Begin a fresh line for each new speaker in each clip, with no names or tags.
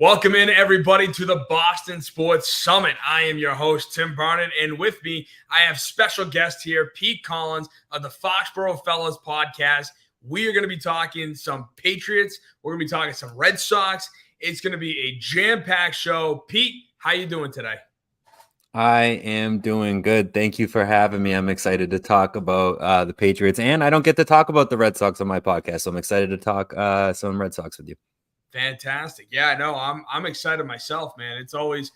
Welcome in, everybody, to the Boston Sports Summit. I am your host, Tim Barnett, and with me, I have special guest here, Pete Collins of the Foxborough Fellas podcast. We are going to be talking some Patriots. We're going to be talking some Red Sox. It's going to be a jam-packed show. Pete, how you doing today?
I am doing good. Thank you for having me. I'm excited to talk about the Patriots, and I don't get to talk about the Red Sox on my podcast, so I'm excited to talk some Red Sox with you.
Fantastic. Yeah, no, I'm excited myself, man. It's always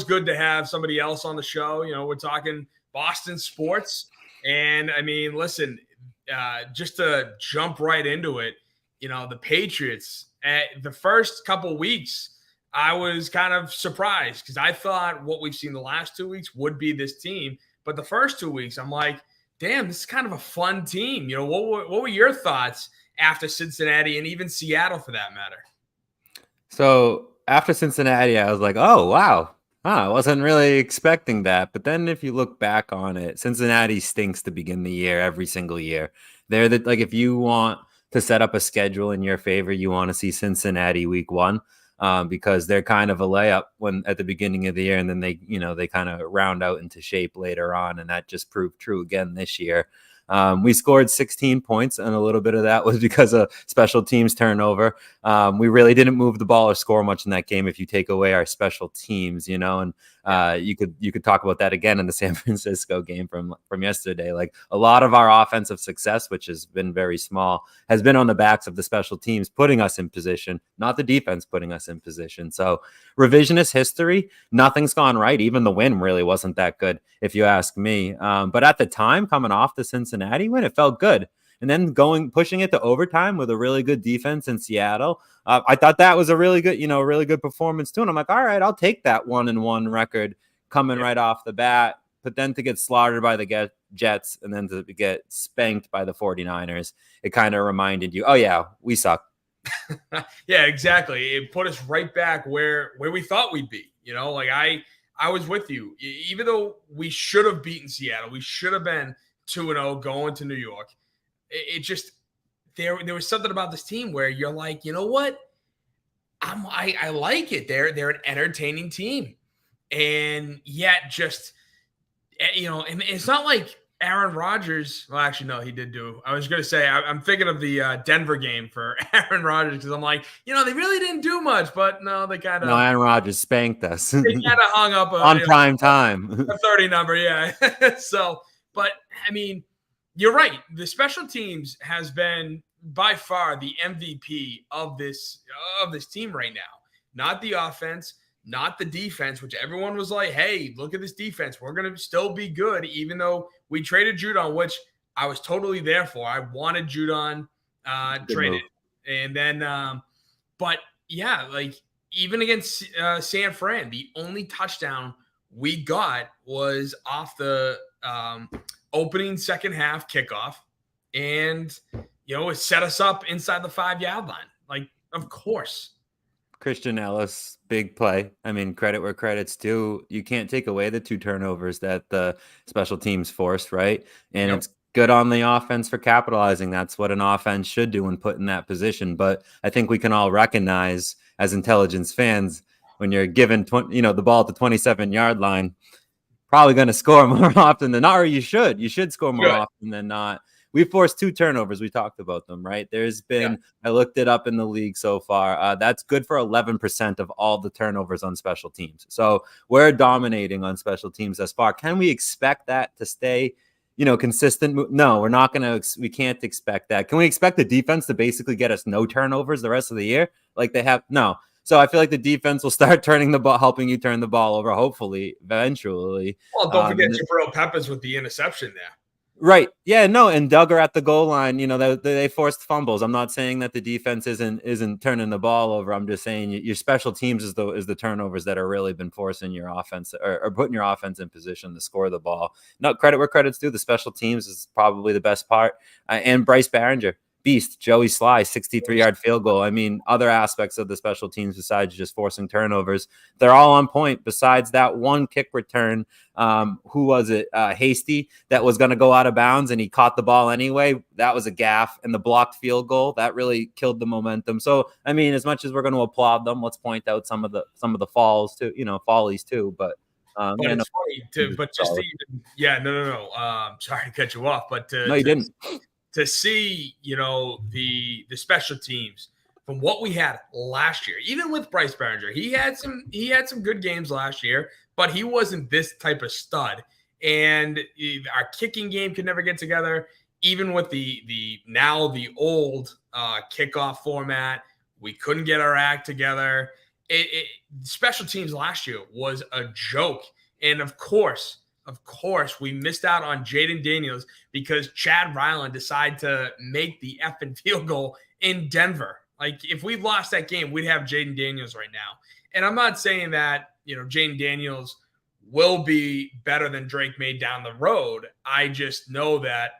good to have somebody else on the show. You know, we're talking Boston sports. And I mean, listen, just to jump right into it, you know, the Patriots at the first couple weeks, I was kind of surprised because I thought what we've seen the last 2 weeks would be this team. But the first 2 weeks, I'm like, damn, this is kind of a fun team. You know, what were your thoughts after Cincinnati and even Seattle for that matter?
So after Cincinnati, I was like, oh, wow. I wasn't really expecting that. But then if you look back on it, Cincinnati stinks to begin the year every single year. They're like, if you want to set up a schedule in your favor, you want to see Cincinnati week one. Because they're kind of a layup at the beginning of the year, and then they kind of round out into shape later on, and that just proved true again this year. We scored 16 points, and a little bit of that was because of special teams turnover. We really didn't move the ball or score much in that game if you take away our special teams, and you could talk about that again in the San Francisco game from yesterday. Like a lot of our offensive success, which has been very small, has been on the backs of the special teams putting us in position, not the defense putting us in position. So revisionist history, nothing's gone right. Even the win really wasn't that good, if you ask me. But at the time, coming off the Cincinnati win, it felt good. And then pushing it to overtime with a really good defense in Seattle, I thought that was a really good performance too. And I'm like, all right, I'll take that 1-1 record coming right off the bat. But then to get slaughtered by the Jets and then to get spanked by the 49ers, it kind of reminded you, oh yeah, we suck.
Yeah, exactly. It put us right back where we thought we'd be. You know, like I was with you. Even though we should have beaten Seattle, we should have been 2-0 going to New York. It just there was something about this team where you're like, you know what? I like it. They're an entertaining team, and yet just and it's not like Aaron Rodgers. Well, actually, no, he did do. I was going to say I'm thinking of the Denver game for Aaron Rodgers because I'm like, they really didn't do much, but no, they kind of.
No, Aaron Rodgers spanked us.
They kind of hung up
on prime time,
a 30 number, yeah. So, but I mean, you're right. The special teams has been by far the MVP of this team right now. Not the offense, not the defense, which everyone was like, hey, look at this defense. We're going to still be good, even though we traded Judon, which I was totally there for. I wanted Judon traded. And then, but yeah, like even against San Fran, the only touchdown we got was off the opening second half kickoff. And, it set us up inside the 5-yard line. Like, of course.
Christian Ellis, big play. I mean, credit where credit's due. You can't take away the 2 turnovers that the special teams forced, right? And It's good on the offense for capitalizing. That's what an offense should do when put in that position. But I think we can all recognize as intelligence fans, when you're given the ball at the 27-yard line, probably going to score more often than not, or you should score more often than not. We forced 2 turnovers. We talked about them, right? There's been, I looked it up in the league so far. That's good for 11% of all the turnovers on special teams. So we're dominating on special teams thus far. Can we expect that to stay, consistent? No, we're not going to. We can't expect that. Can we expect the defense to basically get us no turnovers the rest of the year like they have? No. So I feel like the defense will start turning the ball, helping you turn the ball over, hopefully, eventually.
Well, don't forget Jabril Peppers with the interception there.
Right. Yeah, no, and Duggar at the goal line, they forced fumbles. I'm not saying that the defense isn't turning the ball over. I'm just saying your special teams is the turnovers that are really been forcing your offense or putting your offense in position to score the ball. No, credit where credit's due. The special teams is probably the best part. And Bryce Behringer beast, Joey Sly, 63-yard field goal. I mean, other aspects of the special teams besides just forcing turnovers, they're all on point. Besides that one kick return, who was it? Hasty, that was going to go out of bounds, and he caught the ball anyway. That was a gaffe, and the blocked field goal that really killed the momentum. So, I mean, as much as we're going to applaud them, let's point out some of the falls too, follies too. But
it's funny no. Sorry to cut you off, but
no, you didn't.
To see, the special teams from what we had last year, even with Bryce Behringer, he had some good games last year, but he wasn't this type of stud. And our kicking game could never get together, even with the old kickoff format. We couldn't get our act together. Special teams last year was a joke. And of course, we missed out on Jaden Daniels because Chad Ryland decided to make the effing field goal in Denver. Like, if we'd lost that game, we'd have Jaden Daniels right now. And I'm not saying that, Jaden Daniels will be better than Drake May down the road. I just know that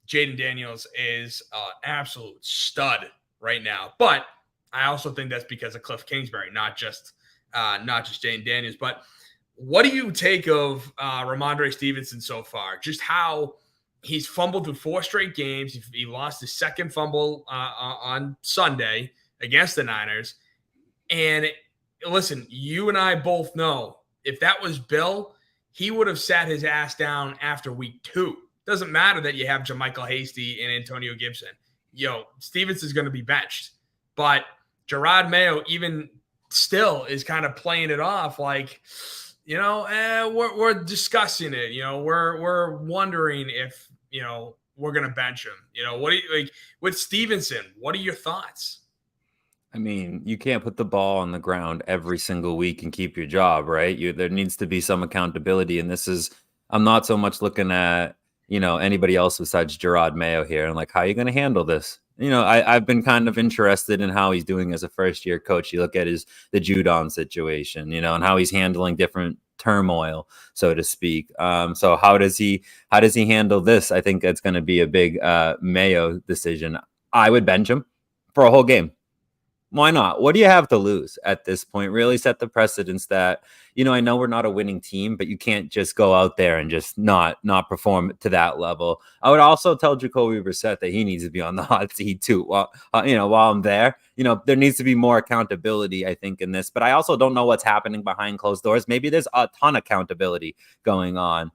Jaden Daniels is an absolute stud right now. But I also think that's because of Cliff Kingsbury, not just Jaden Daniels. But what do you take of Ramondre Stevenson so far? Just how he's fumbled through 4 straight games. He lost his second fumble on Sunday against the Niners. And listen, you and I both know if that was Bill, he would have sat his ass down after week 2. Doesn't matter that you have JaMycal Hasty and Antonio Gibson. Stevenson's going to be benched. But Jerod Mayo even still is kind of playing it off like, we're discussing it. We're wondering if, we're going to bench him. What do you like with Stevenson? What are your thoughts?
I mean, you can't put the ball on the ground every single week and keep your job, right? There needs to be some accountability. And I'm not so much looking at, anybody else besides Jerod Mayo here. And like, how are you going to handle this? I've been kind of interested in how he's doing as a first-year coach. You look at the Judon situation, and how he's handling different turmoil, so to speak. So how does he handle this? I think that's going to be a big Mayo decision. I would bench him for a whole game. Why not? What do you have to lose at this point? Really set the precedence that, I know we're not a winning team, but you can't just go out there and just not perform to that level. I would also tell Jacoby Brissett that he needs to be on the hot seat too. While I'm there, there needs to be more accountability, I think, in this. But I also don't know what's happening behind closed doors. Maybe there's a ton of accountability going on.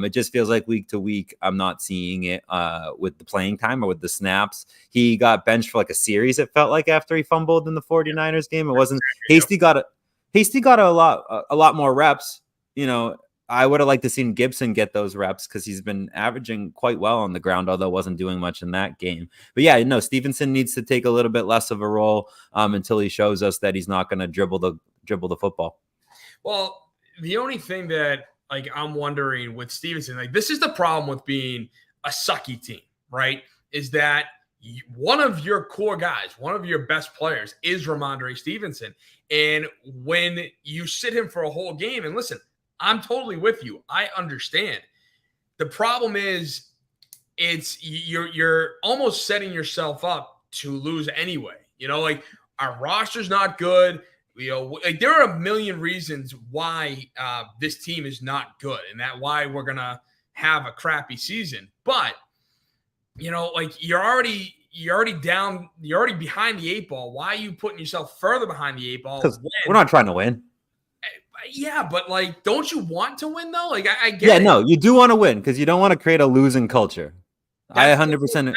It just feels like week to week, I'm not seeing it with the playing time or with the snaps. He got benched for like a series, it felt like, after he fumbled in the 49ers game. It wasn't Hasty got a lot more reps. I would have liked to seen Gibson get those reps because he's been averaging quite well on the ground, although wasn't doing much in that game. But yeah, Stevenson needs to take a little bit less of a role until he shows us that he's not going to dribble the football.
Well, the only thing that I'm wondering with Stevenson, this is the problem with being a sucky team, right? Is that one of your core guys, one of your best players is Ramondre Stevenson. And when you sit him for a whole game, and listen, I'm totally with you. I understand. The problem is you're almost setting yourself up to lose anyway. Our roster's not good. There are a million reasons why this team is not good, and that why we're gonna have a crappy season. But you're already down, you're already behind the 8 ball. Why are you putting yourself further behind the 8 ball?
Because we're not trying to win.
Yeah, but don't you want to win though? I get it.
Yeah, no, you do want to win because you don't want to create a losing culture. I 100%.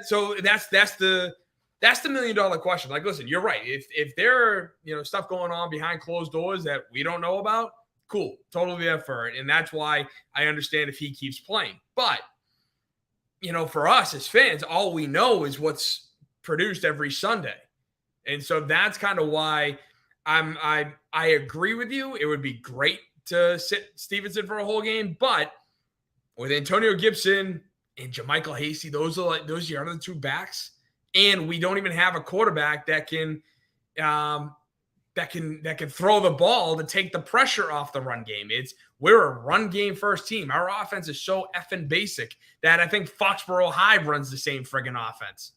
So that's the $1 million question. Listen, you're right. If there are, stuff going on behind closed doors that we don't know about, cool, totally there for it. And that's why I understand if he keeps playing. But, for us as fans, all we know is what's produced every Sunday. And so that's kind of why I agree with you. It would be great to sit Stevenson for a whole game, but with Antonio Gibson and JaMycal Hasty, those are your other 2 backs. And we don't even have a quarterback that can throw the ball to take the pressure off the run game. We're a run game first team. Our offense is so effing basic that I think Foxborough High runs the same friggin' offense.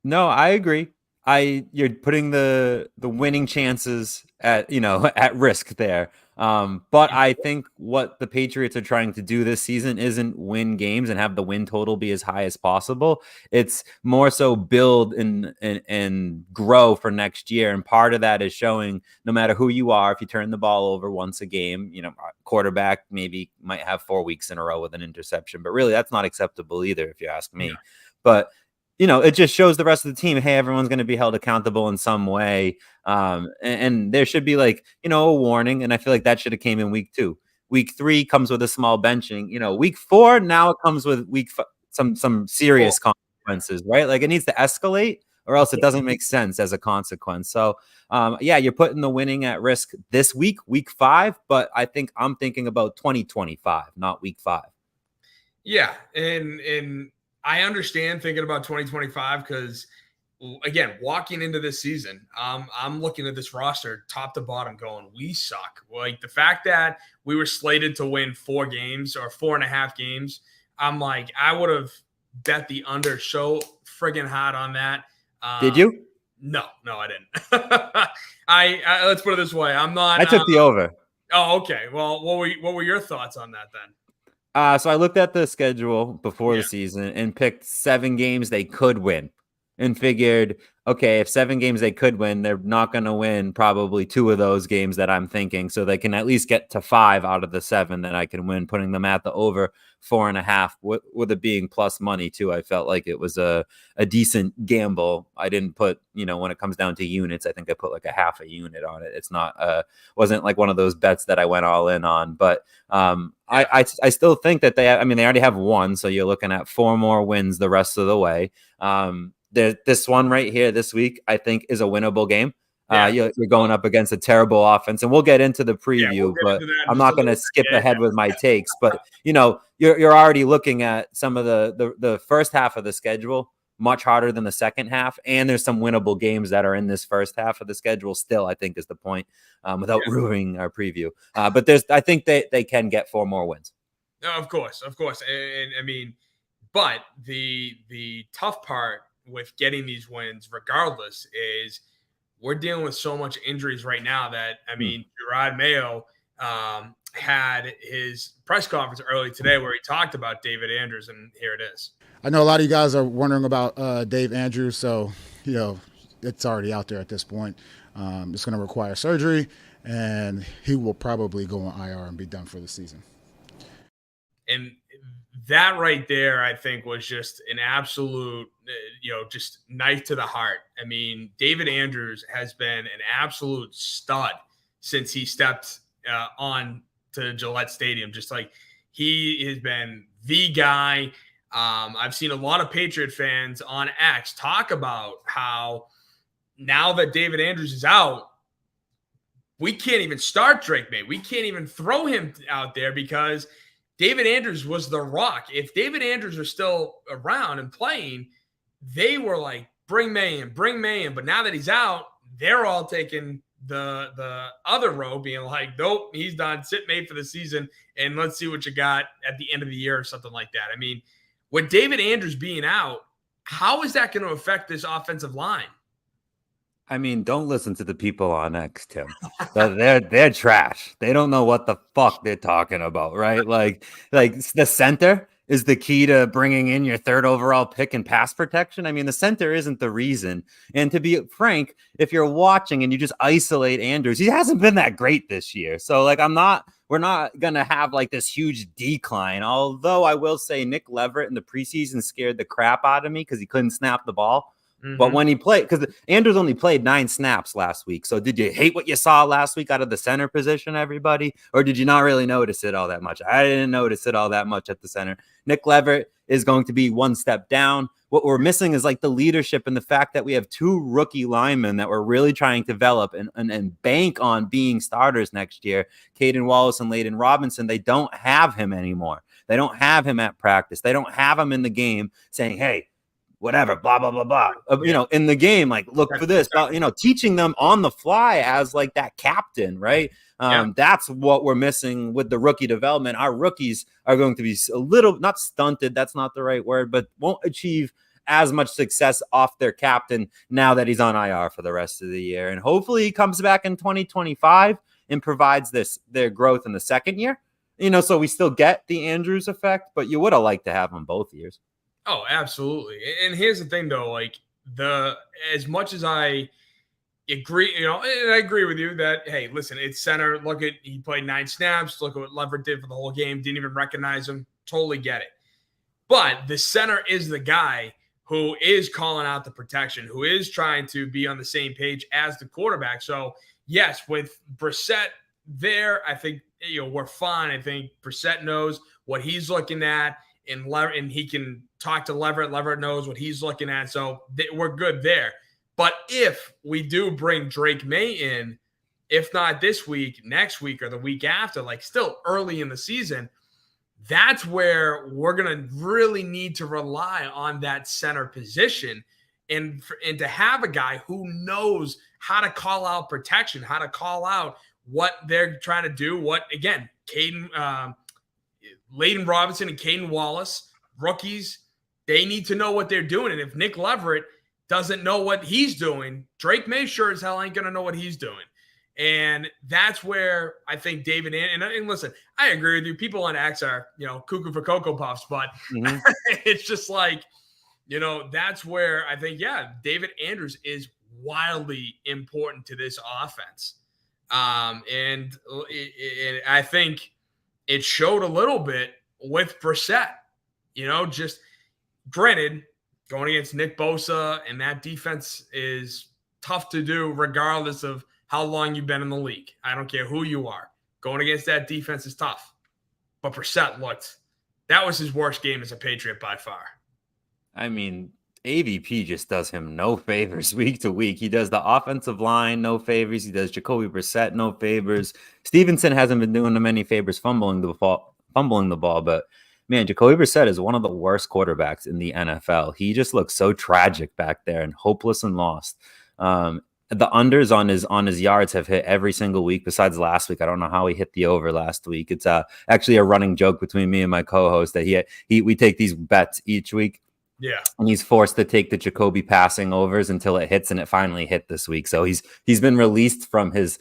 No, I agree. You're putting the winning chances at at risk there. But I think what the Patriots are trying to do this season isn't win games and have the win total be as high as possible. It's more so build and grow for next year. And part of that is showing no matter who you are, if you turn the ball over once a game, quarterback maybe might have 4 weeks in a row with an interception, but really that's not acceptable either, if you ask me.
Yeah.
But it just shows the rest of the team, hey, everyone's going to be held accountable in some way. And there should be a warning. And I feel like that should have came in week 2. Week 3 comes with a small benching. Week 4, now it comes with some serious consequences, right? Like it needs to escalate or else it doesn't make sense as a consequence. So, you're putting the winning at risk this week, week 5. But I think I'm thinking about 2025, not week 5.
Yeah. And I understand thinking about 2025 because, again, walking into this season, I'm looking at this roster top to bottom going, we suck. Like the fact that we were slated to win 4 games or 4.5 games, I'm like, I would have bet the under so friggin' hot on that.
Did you?
No, I didn't. I let's put it this way. I'm not.
I took the over.
Oh, okay. Well, what were your thoughts on that then?
So I looked at the schedule before the season and picked 7 games they could win and figured, okay, if 7 games they could win, they're not going to win probably 2 of those games that I'm thinking. So they can at least get to 5 out of the 7 that I can win, putting them at the over 4.5 with it being plus money too. I felt like it was a decent gamble. I didn't put, when it comes down to units, I think I put like a half a unit on it. It's not, wasn't like one of those bets that I went all in on, but I still think that they already have 1. So you're looking at 4 more wins the rest of the way. This one right here this week, I think, is a winnable game. You're going up against a terrible offense, and we'll get into the preview, but I'm not going to skip ahead with my takes. But you're already looking at some of the first half of the schedule much harder than the second half, and there's some winnable games that are in this first half of the schedule. Still, I think is the point, without ruining our preview. But I think they can get 4 more wins.
No, of course, and I mean, but the tough part with getting these wins, regardless, is we're dealing with so much injuries right now that, I mean, Gerard Mayo had his press conference early today where he talked about David Andrews, and here it is.
I know a lot of you guys are wondering about Dave Andrews, so, it's already out there at this point. It's going to require surgery, and he will probably go on IR and be done for the season.
And that right there, I think, was just an absolute, just knife to the heart. I mean, David Andrews has been an absolute stud since he stepped on to Gillette Stadium. Just like he has been the guy. I've seen a lot of Patriot fans on X talk about how now that David Andrews is out, we can't even start Drake Maye. We can't even throw him out there because David Andrews was the rock. If David Andrews was still around and playing, they were like, bring Maye in. But now that he's out, they're all taking the other row, being like, nope, he's done. Sit Maye for the season, and let's see what you got at the end of the year or something like that. I mean, with David Andrews being out, how is that going to affect this offensive line?
I mean, don't listen to the people on X, Tim. They're trash. They don't know what the fuck they're talking about, right? Like the center is the key to bringing in your 3rd overall pick in pass protection. I mean, the center isn't the reason. And to be frank, if you're watching and you just isolate Andrews, he hasn't been that great this year. So we're not going to have like this huge decline. Although I will say Nick Leverett in the preseason scared the crap out of me because he couldn't snap the ball. But when he played, because Andrews only played 9 snaps last week. So did you hate what you saw last week out of the center position, everybody? Or did you not really notice it all that much? I didn't notice it all that much at the center. Nick Leverett is going to be 1 step down. What we're missing is like the leadership and the fact that we have 2 rookie linemen that we're really trying to develop and bank on being starters next year. Caden Wallace and Layden Robinson, they don't have him anymore. They don't have him at practice. They don't have him in the game saying, hey, whatever, blah, blah, blah, blah. In the game, like, look for this, teaching them on the fly as like that captain, right? That's what we're missing with the rookie development. Our rookies are going to be a little, not stunted, that's not the right word, but won't achieve as much success off their captain now that he's on IR for the rest of the year. And hopefully he comes back in 2025 and provides their growth in the second year. So we still get the Andrews effect, but you would have liked to have him both years.
Oh, absolutely. And here's the thing, though, like as much as I agree, and I agree with you that, hey, listen, it's center. Look at, he played 9 snaps. Look at what Leverett did for the whole game. Didn't even recognize him. Totally get it. But the center is the guy who is calling out the protection, who is trying to be on the same page as the quarterback. So, yes, with Brissett there, I think, we're fine. I think Brissett knows what he's looking at, and he can talk to Leverett. Leverett knows what he's looking at. So we're good there. But if we do bring Drake May in, if not this week, next week or the week after, like still early in the season, that's where we're going to really need to rely on that center position and to have a guy who knows how to call out protection, how to call out what they're trying to do. What, again, Layden Robinson and Caden Wallace, rookies, they need to know what they're doing. And if Nick Leverett doesn't know what he's doing, Drake May sure as hell ain't going to know what he's doing. And that's where I think David, and listen, I agree with you. People on X are, cuckoo for Cocoa Puffs, but it's just like, that's where I think, David Andrews is wildly important to this offense. And I think it showed a little bit with Brissett, just granted, going against Nick Bosa and that defense is tough to do regardless of how long you've been in the league. I don't care who you are. Going against that defense is tough. But Brissett that was his worst game as a Patriot by far.
I mean, AVP just does him no favors week to week. He does the offensive line no favors. He does Jacoby Brissett no favors. Stevenson hasn't been doing him any favors fumbling the ball, but man, Jacoby Brissett is one of the worst quarterbacks in the NFL. He just looks so tragic back there and hopeless and lost. The unders on his yards have hit every single week besides last week. I don't know how he hit the over last week. It's actually a running joke between me and my co-host that we take these bets each week.
Yeah.
And he's forced to take the Jacoby passing overs until it hits, and it finally hit this week. So he's been released from his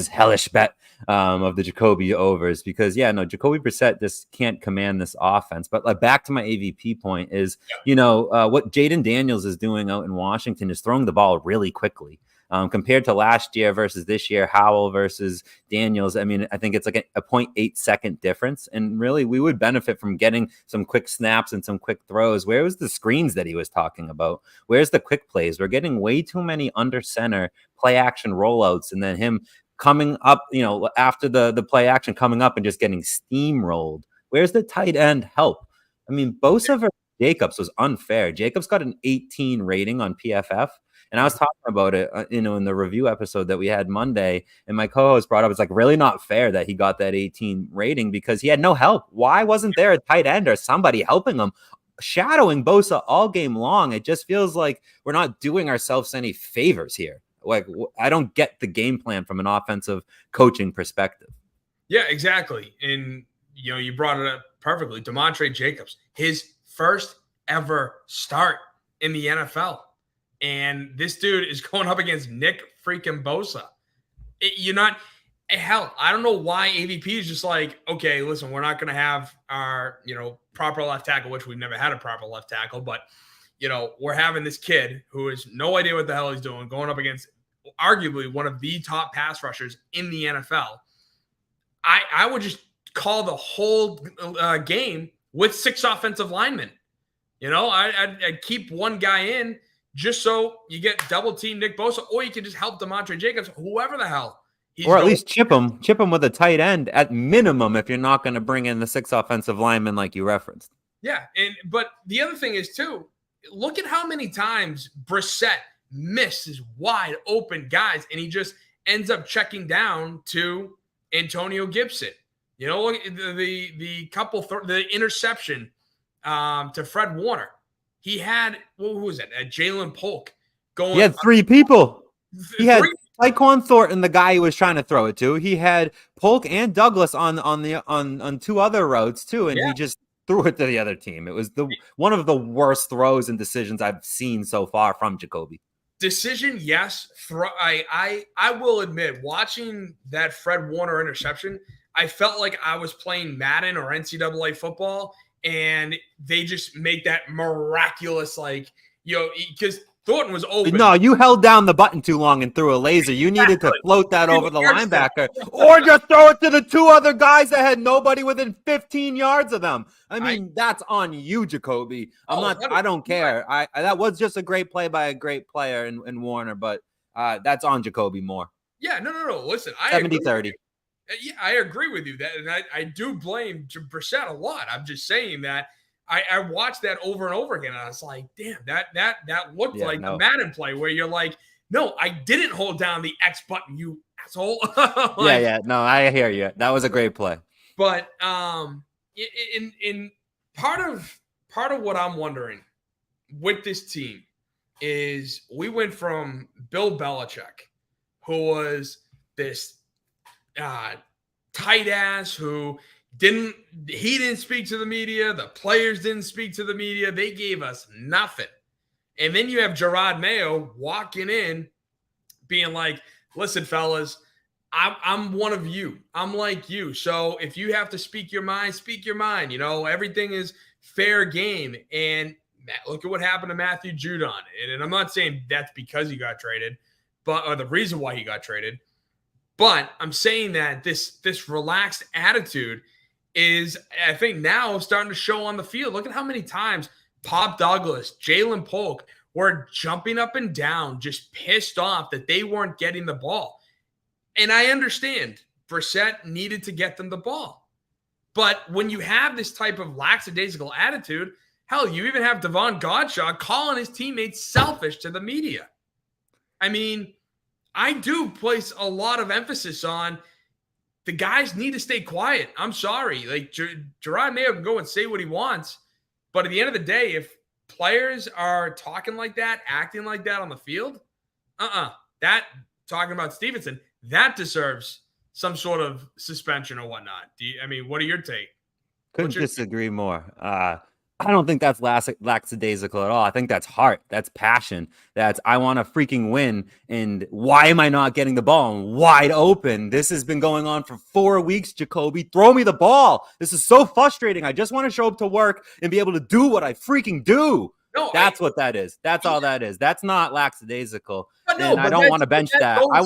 hellish bet of the Jacoby overs because Jacoby Brissett just can't command this offense. But back to my AVP point is, what Jaden Daniels is doing out in Washington is throwing the ball really quickly. Compared to last year versus this year, Howell versus Daniels, I mean, I think it's like a 0.8 second difference. And really, we would benefit from getting some quick snaps and some quick throws. Where was the screens that he was talking about? Where's the quick plays? We're getting way too many under center play action rollouts, and then him coming up, after the play action coming up and just getting steamrolled. Where's the tight end help? I mean, Bosa versus Jacobs was unfair. Jacobs got an 18 rating on PFF. And I was talking about it, in the review episode that we had Monday, and my co-host brought up, it's like really not fair that he got that 18 rating because he had no help. Why wasn't there a tight end or somebody helping him, shadowing Bosa all game long? It just feels like we're not doing ourselves any favors here. Like, I don't get the game plan from an offensive coaching perspective.
Yeah, exactly. And, you brought it up perfectly. Demontre Jacobs, his first ever start in the NFL. And this dude is going up against Nick freaking Bosa. Hell, I don't know why AVP is just like, okay, listen, we're not going to have our, proper left tackle, which we've never had a proper left tackle, but, we're having this kid who has no idea what the hell he's doing, going up against arguably one of the top pass rushers in the NFL. I would just call the whole game with 6 offensive linemen. I'd keep one guy in, just so you get double team Nick Bosa, or you can just help Demontre Jacobs, whoever the hell.
Or at least chip him with a tight end at minimum if you're not going to bring in the 6 offensive linemen like you referenced.
Yeah, but the other thing is too, look at how many times Brissett misses wide open guys, and he just ends up checking down to Antonio Gibson. Look at the interception to Fred Warner. He had, what was it? Jalen Polk going.
He had 3 people. He had Tyquan Thornton, the guy he was trying to throw it to. He had Polk and Douglas on 2 other routes too, and he just threw it to the other team. It was one of the worst throws and decisions I've seen so far from Jacoby.
Decision, yes. I will admit, watching that Fred Warner interception, I felt like I was playing Madden or NCAA football, and they just make that miraculous, like, because Thornton was open.
No, you held down the button too long and threw a laser. You needed to float that over the linebacker or just throw it to the two other guys that had nobody within 15 yards of them. I mean, that's on you, Jacoby. I don't care. That was just a great play by a great player in Warner, but that's on Jacoby more.
Yeah, no. Listen,
70-30.
Yeah, I agree with you. That, and I do blame Brissett a lot. I'm just saying that I watched that over and over again, and I was like, damn, that looked like the Madden play where you're like, no, I didn't hold down the X button, you asshole.
No, I hear you. That was a great play.
But in part of what I'm wondering with this team is we went from Bill Belichick, who was this tight ass who didn't speak to the media. The players didn't speak to the media. They gave us nothing. And then you have Gerard Mayo walking in being like, listen, fellas, I'm one of you. I'm like you. So if you have to speak your mind, speak your mind. Everything is fair game. And look at what happened to Matthew Judon. And I'm not saying that's because he got traded, or the reason why he got traded. But I'm saying that this relaxed attitude is, I think, now starting to show on the field. Look at how many times Pop Douglas, Jalen Polk were jumping up and down, just pissed off that they weren't getting the ball. And I understand Brissett needed to get them the ball. But when you have this type of lackadaisical attitude, hell, you even have Devon Godshaw calling his teammates selfish to the media. I mean, I do place a lot of emphasis on the guys need to stay quiet. I'm sorry. Like, Gerard Mayo can go and say what he wants, but at the end of the day, if players are talking like that, acting like that on the field, that, talking about Stevenson, that deserves some sort of suspension or whatnot. What are your take?
Couldn't disagree more. I don't think that's lackadaisical at all. I think that's heart. That's passion. That's, I want to freaking win. And why am I not getting the ball? I'm wide open. This has been going on for 4 weeks, Jacoby. Throw me the ball. This is so frustrating. I just want to show up to work and be able to do what I freaking do. No, that's what that is. That's all that is. That's not lackadaisical. And I don't want to bench that. I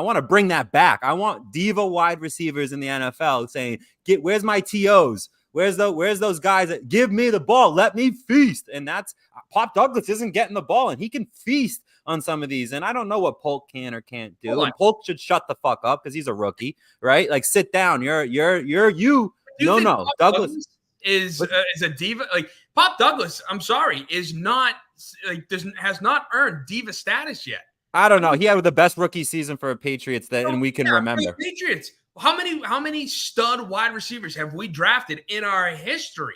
want to bring that back. I want diva wide receivers in the NFL saying, where's my TOs? Where's those guys that give me the ball? Let me feast. And that's Pop Douglas isn't getting the ball, and he can feast on some of these. And I don't know what Polk can or can't do. And Polk should shut the fuck up because he's a rookie, right? Like, sit down. You're you. No. Douglas
is a diva. Like, Pop Douglas, I'm sorry, is not has not earned diva status yet.
I don't know. He had the best rookie season for a Patriots and we can remember.
Patriots. How many stud wide receivers have we drafted in our history,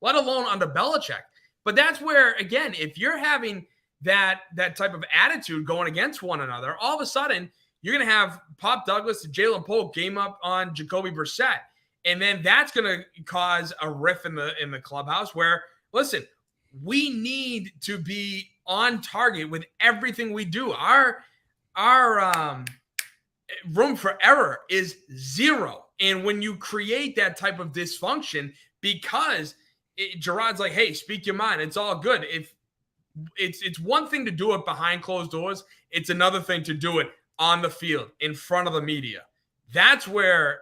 let alone under Belichick? But that's where, again, if you're having that type of attitude going against one another, all of a sudden you're going to have Pop Douglas and Jalen Polk game up on Jacoby Brissett. And then that's going to cause a rift in the clubhouse where, listen, we need to be on target with everything we do. Our room for error is zero. And when you create that type of dysfunction, because Gerard's like, hey, speak your mind, it's all good. If it's one thing to do it behind closed doors, it's another thing to do it on the field in front of the media. That's where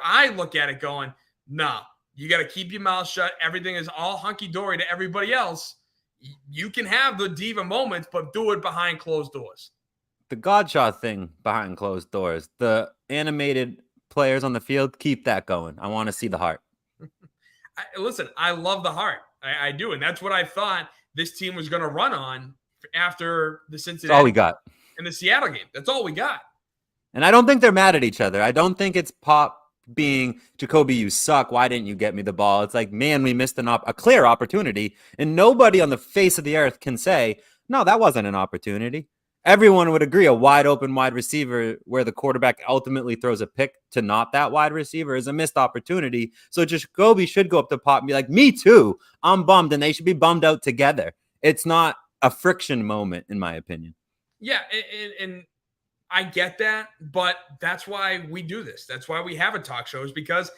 I look at it going, nah, you got to keep your mouth shut. Everything is all hunky-dory to everybody else. You can have the diva moments, but do it behind closed doors.
The Godshaw thing behind closed doors, the animated players on the field, keep that going. I want to see the heart.
Listen, I love the heart. I do. And that's what I thought this team was going to run on after the Cincinnati.
That's all we got.
In the Seattle game. That's all we got.
And I don't think they're mad at each other. I don't think it's Pop being, Jacoby, you suck. Why didn't you get me the ball? It's like, man, we missed a clear opportunity. And nobody on the face of the earth can say, no, that wasn't an opportunity. everyone would agree a wide open wide receiver where the quarterback ultimately throws a pick to not that wide receiver is a missed opportunity. So Jacoby should go up to Pop and be like, me too. I'm bummed, and they should be bummed out together. It's not a friction moment, in my opinion.
Yeah, and I get that, but that's why we do this. That's why we have a talk show, is because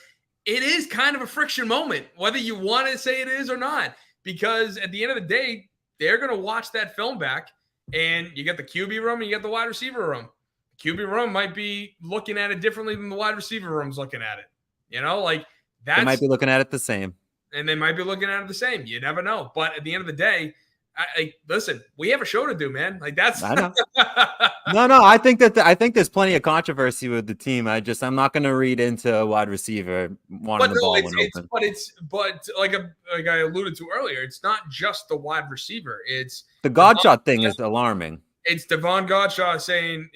it is kind of a friction moment, whether you want to say it is or not, because at the end of the day, they're going to watch that film back. And you get the QB room and you get the wide receiver room. The QB room might be looking at it differently than the wide receiver room's looking at it. Like that.
They might be looking at it the same.
And they might be looking at it the same. You never know. But at the end of the day, listen, we have a show to do, man. Like that's.
I know. No. I think there's plenty of controversy with the team. I'm not going to read into a wide receiver wanting the ball when open.
But like I alluded to earlier, it's not just the wide receiver. It's
the Godshot thing is alarming.
It's Devon Godshaw saying,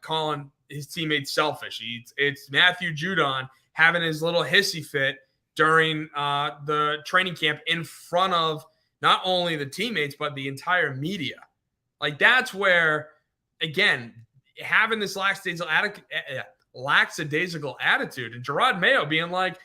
calling his teammates selfish. It's Matthew Judon having his little hissy fit during the training camp in front of not only the teammates, but the entire media. Like that's where, again, having this lackadaisical attitude, and Gerard Mayo being like,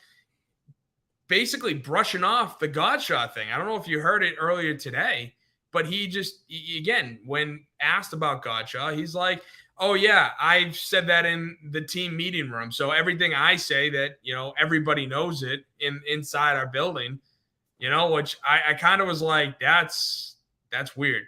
basically brushing off the Godshot thing. I don't know if you heard it earlier today, but again, when asked about Godshot, he's like, oh yeah, I've said that in the team meeting room. So everything I say that, everybody knows it inside our building, which I kind of was like, that's weird,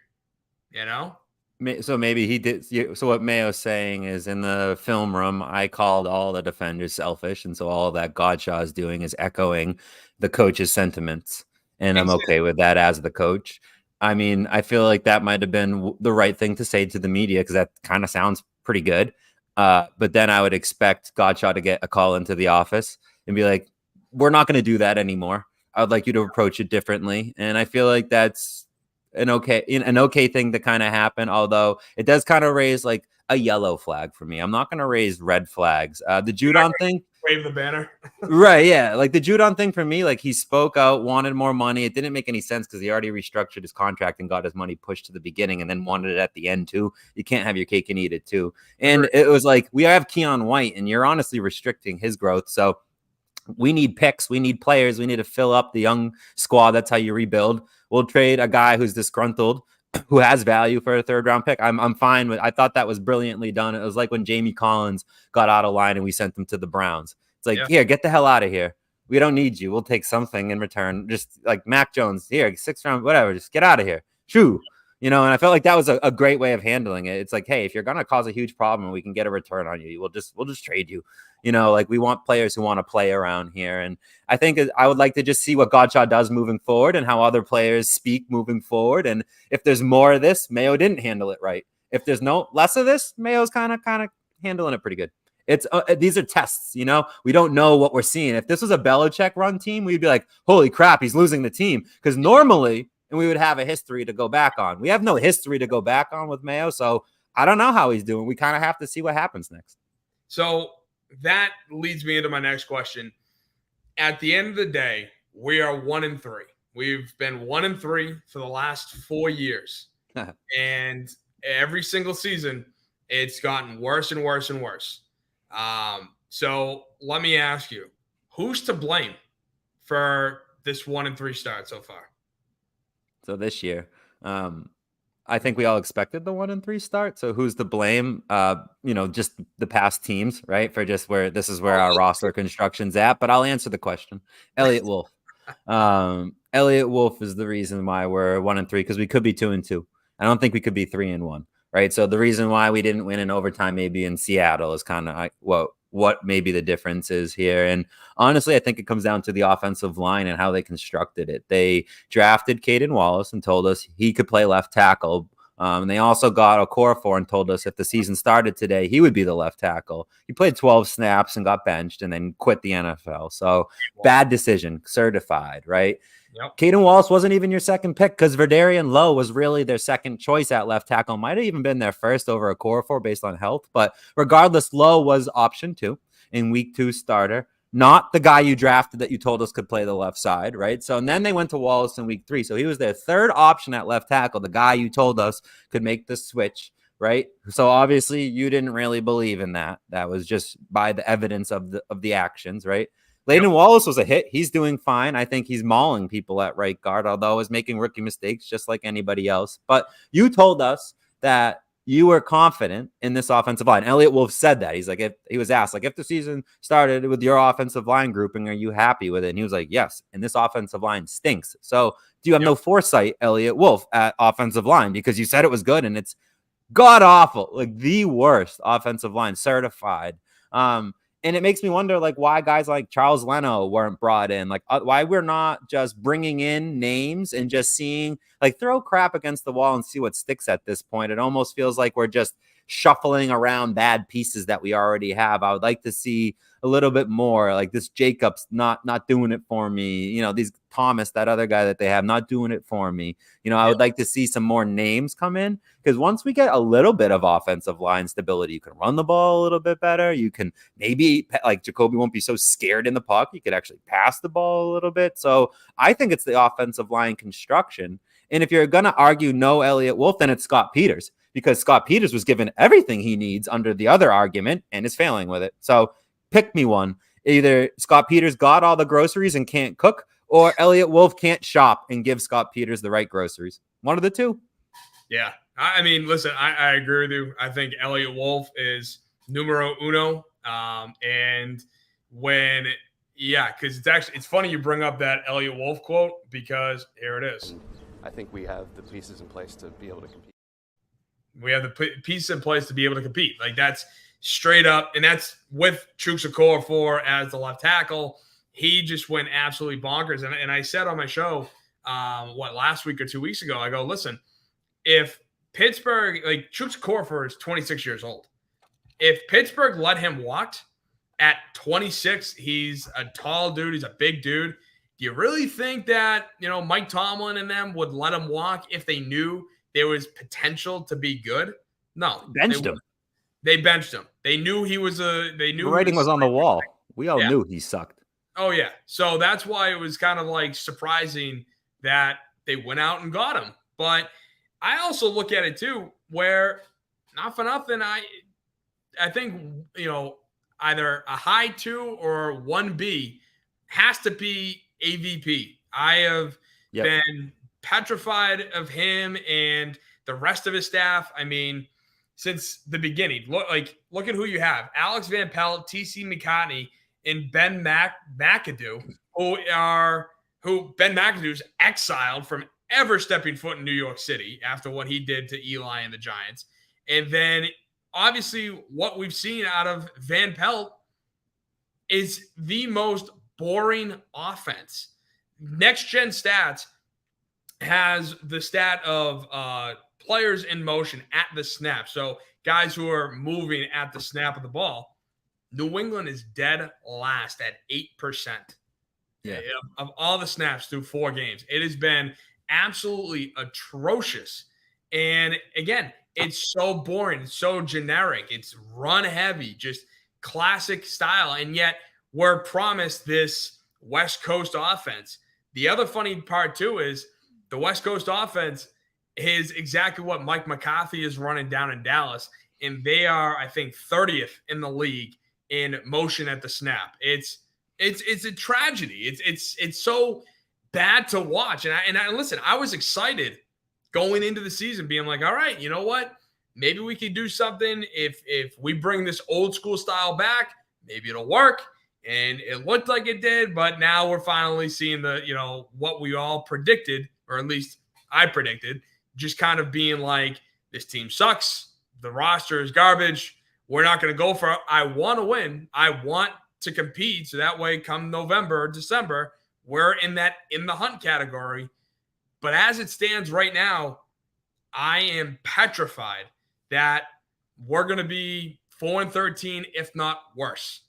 So
maybe he did. So what Mayo's saying is, in the film room, I called all the defenders selfish. And so all that Godshaw is doing is echoing the coach's sentiments. And I'm okay with that as the coach. I mean, I feel like that might have been the right thing to say to the media, because that kind of sounds pretty good. But then I would expect Godshaw to get a call into the office and be like, we're not going to do that anymore. I would like you to approach it differently. And I feel like that's an okay thing to kind of happen, although it does kind of raise like a yellow flag for me. I'm not going to raise red flags. The Judon thing,
wave the banner.
Right, yeah. Like the Judon thing for me, like he spoke out, wanted more money. It didn't make any sense because he already restructured his contract and got his money pushed to the beginning and then wanted it at the end too. You can't have your cake and eat it too. And it was like, we have Keon White and you're honestly restricting his growth. So we need picks. We need players. We need to fill up the young squad. That's how you rebuild. We'll trade a guy who's disgruntled, who has value for a third-round pick. I'm fine with. I thought that was brilliantly done. It was like when Jamie Collins got out of line and we sent him to the Browns. It's like, Here, get the hell out of here. We don't need you. We'll take something in return. Just like Mac Jones, here, 6th round, whatever. Just get out of here. Shoo. And I felt like that was a great way of handling it. It's like, hey, if you're gonna cause a huge problem and we can get a return on you, we'll just trade you. Like we want players who want to play around here. And I think I would like to just see what Godshaw does moving forward and how other players speak moving forward. And if there's more of this, Mayo didn't handle it right. If there's less of this, Mayo's kind of handling it pretty good. It's these are tests, we don't know what we're seeing. If this was a Belichick run team, we'd be like, holy crap, he's losing the team. Because normally, and we would have a history to go back on. We have no history to go back on with Mayo. So I don't know how he's doing. We kind of have to see what happens next.
So that leads me into my next question. At the end of the day, we are 1-3. We've been 1-3 for the last 4 years. And every single season, it's gotten worse and worse and worse. So let me ask you, who's to blame for this 1-3 start so far?
So this year, I think we all expected the 1-3 start. So who's to blame? Just the past teams, right? For just where this is where our roster construction's at. But I'll answer the question. Elliott Wolf. Elliott Wolf is the reason why we're 1-3, because we could be 2-2. I don't think we could be 3-1, right? So the reason why we didn't win in overtime, maybe in Seattle, is kind of like what maybe the difference is here. And honestly, I think it comes down to the offensive line and how they constructed it. They drafted Caden Wallace and told us he could play left tackle. And they also got Okorafor and told us if the season started today, he would be the left tackle. He played 12 snaps and got benched and then quit the NFL. So bad decision, certified, right? Yep. Caden Wallace wasn't even your second pick because Verdarian Lowe was really their second choice at left tackle. Might have even been their first over Okorafor based on health. But regardless, Lowe was option 2 in week 2 starter. not the guy you drafted that you told us could play the left side, right? So, and then they went to Wallace in week 3. So he was their third option at left tackle, the guy you told us could make the switch, right? So obviously you didn't really believe in that. That was just by the evidence of the actions, right? Layden Wallace was a hit. He's doing fine. I think he's mauling people at right guard, although he's making rookie mistakes just like anybody else. But you told us that you were confident in this offensive line. Elliot Wolf said that. He's like, if he was asked, like, if the season started with your offensive line grouping, are you happy with it? And he was like, yes. And this offensive line stinks. So do you have no foresight, Elliot Wolf, at offensive line? Because you said it was good and it's god awful, like the worst offensive line, certified. And it makes me wonder, like, why guys like Charles Leno weren't brought in, like why we're not just bringing in names and just seeing, like, throw crap against the wall and see what sticks at this point. It almost feels like we're just shuffling around bad pieces that we already have. I would like to see a little bit more, like this Jacobs not doing it for me. You know, these Thomas, that other guy that they have, not doing it for me. You know, I would like to see some more names come in, because once we get a little bit of offensive line stability, you can run the ball a little bit better. You can maybe, like, Jacoby won't be so scared in the puck. You could actually pass the ball a little bit. So I think it's the offensive line construction. And if you're going to argue no Elliot Wolf, then it's Scott Peters, because Scott Peters was given everything he needs under the other argument and is failing with it. So pick me one. Either Scott Peters got all the groceries and can't cook, or Elliot Wolf can't shop and give Scott Peters the right groceries. One of the two.
Yeah. I mean, listen, I agree with you. I think Elliot Wolf is numero uno. And when, because it's funny you bring up that Elliot Wolf quote, because here it is.
I think we have the pieces in place to be able to compete.
We have the pieces in place to be able to compete. Like, that's straight up. And that's with Chuks Okorafor as the left tackle. He just went absolutely bonkers. And I said on my show, last week or 2 weeks ago, I go, listen, if Pittsburgh, like, Chuks Okorafor is 26 years old. If Pittsburgh let him walk at 26, he's a tall dude. He's a big dude. Do you really think that, Mike Tomlin and them would let him walk if they knew there was potential to be good? No.
Benched him.
They benched him. They knew he was the
writing was on the wall. We all knew he sucked.
Oh, yeah. So that's why it was kind of like surprising that they went out and got him. But I also look at it too, where, not for nothing, I think, either a high 2 or 1B has to be AVP. I have been petrified of him and the rest of his staff. I mean, since the beginning, look at who you have: Alex Van Pelt, TC McCartney, and Ben McAdoo, who Ben McAdoo's exiled from ever stepping foot in New York City after what he did to Eli and the Giants. And then obviously what we've seen out of Van Pelt is the most boring offense. Next Gen Stats has the stat of players in motion at the snap. So guys who are moving at the snap of the ball. New England is dead last at 8%. Of all the snaps through 4 games. It has been absolutely atrocious. And again, it's so boring. It's so generic. It's run heavy, just classic style. And yet we're promised this West Coast offense. The other funny part too is the West Coast offense is exactly what Mike McCarthy is running down in Dallas. And they are, I think, 30th in the league in motion at the snap. It's a tragedy. It's so bad to watch. And I listen, I was excited going into the season, being like, all right, you know what? Maybe we could do something if we bring this old school style back. Maybe it'll work. And it looked like it did, but now we're finally seeing what we all predicted, or at least I predicted, just kind of being like, this team sucks. The roster is garbage. We're not going to go for it. I want to win. I want to compete. So that way, come November or December, we're in the hunt category. But as it stands right now, I am petrified that we're going to be 4-13, if not worse,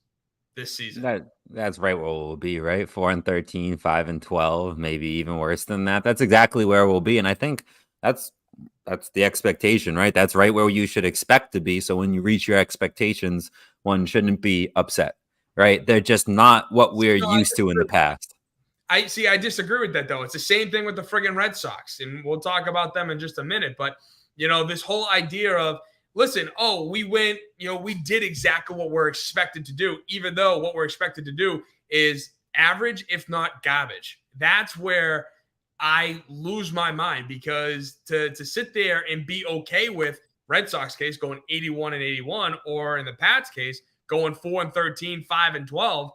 this season.
That's right where we'll be, right? 4-13, 5-12, maybe even worse than that. That's exactly where we'll be. And I think that's the expectation, right? That's right where you should expect to be. So when you reach your expectations, one shouldn't be upset. right? They're just not what we're
No, I
used to in the past.
I disagree with that though. It's the same thing with the friggin' Red Sox, and we'll talk about them in just a minute. But this whole idea of listen, we went, we did exactly what we're expected to do, even though what we're expected to do is average, if not garbage. That's where I lose my mind, because to sit there and be okay with Red Sox case going 81-81, or in the Pats case going 4-13, 5-12,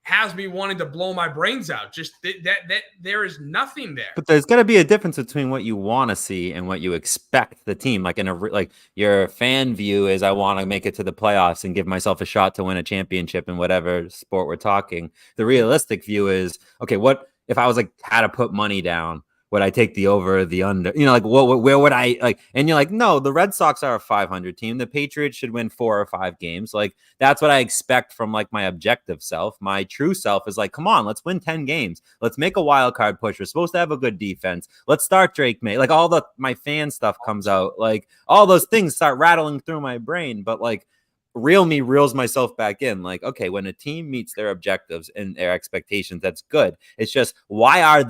has me wanting to blow my brains out. Just that there is nothing there.
But there's got to be a difference between what you want to see and what you expect the team. Like like your fan view is, I want to make it to the playoffs and give myself a shot to win a championship in whatever sport we're talking. The realistic view is, okay, what if I was like had to put money down? Would I take the over or the under? Like where would I like? And you're like, no, the Red Sox are a 500 team. The Patriots should win 4 or 5 games. Like that's what I expect from like my objective self. My true self is like, come on, let's win 10 games. Let's make a wild card push. We're supposed to have a good defense. Let's start Drake May. Like all my fan stuff comes out. Like all those things start rattling through my brain. But like real me reels myself back in. Like, okay, when a team meets their objectives and their expectations, that's good. It's just why are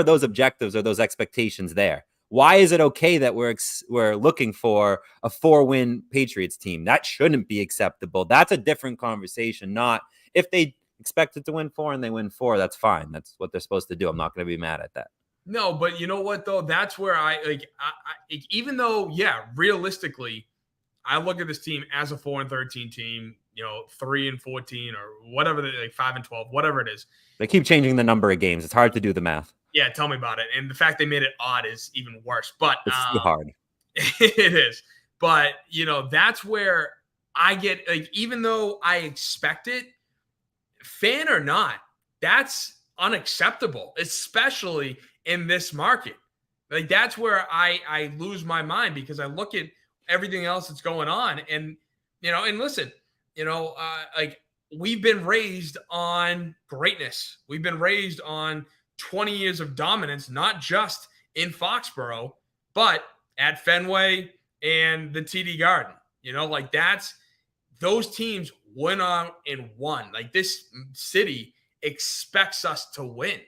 those objectives or those expectations there? Why is it okay that we're looking for a 4-win Patriots team? That shouldn't be acceptable. That's a different conversation. Not if they expected to win 4 and they win 4, that's fine. That's what they're supposed to do. I'm not going to be mad at that.
No, but you know what though? That's where I even though, realistically, I look at this team as a 4-13 team, 3-14 or whatever, like 5-12, whatever it is.
They keep changing the number of games. It's hard to do the math.
Yeah, tell me about it. And the fact they made it odd is even worse. But
it's too hard.
It is. But that's where I get like, even though I expect it, fan or not, that's unacceptable, especially in this market. Like that's where I lose my mind, because I look at everything else that's going on, and and listen, like we've been raised on greatness. We've been raised on 20 years of dominance, not just in Foxborough, but at Fenway and the TD Garden. Like those teams went on and won. Like this city expects us to win.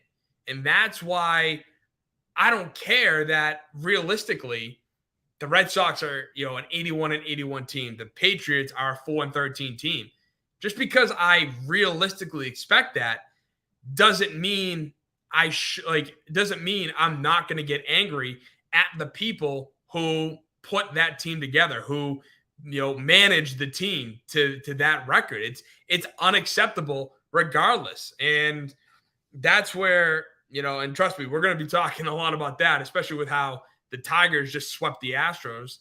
And that's why I don't care that realistically the Red Sox are, an 81-81 team. The Patriots are a 4-13 team. Just because I realistically expect that doesn't mean doesn't mean I'm not going to get angry at the people who put that team together, who manage the team to that record. It's unacceptable regardless. And that's where, and trust me, we're going to be talking a lot about that, especially with how the Tigers just swept the Astros,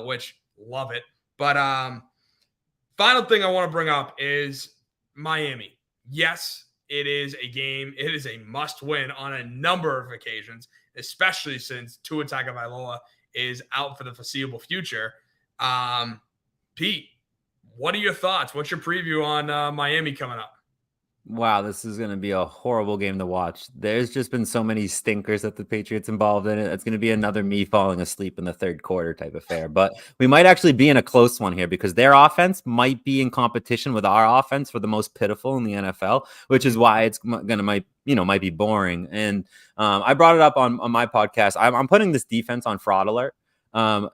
which love it. But final thing I want to bring up is Miami. Yes, it is a game. It is a must-win on a number of occasions, especially since Tua Tagovailoa is out for the foreseeable future. Pete, what are your thoughts? What's your preview on Miami coming up?
Wow, this is going to be a horrible game to watch. There's just been so many stinkers that the Patriots involved in it. It's going to be another me falling asleep in the third quarter type affair. But we might actually be in a close one here, because their offense might be in competition with our offense for the most pitiful in the NFL, which is why it's might be boring. And I brought it up on my podcast. I'm putting this defense on fraud alert.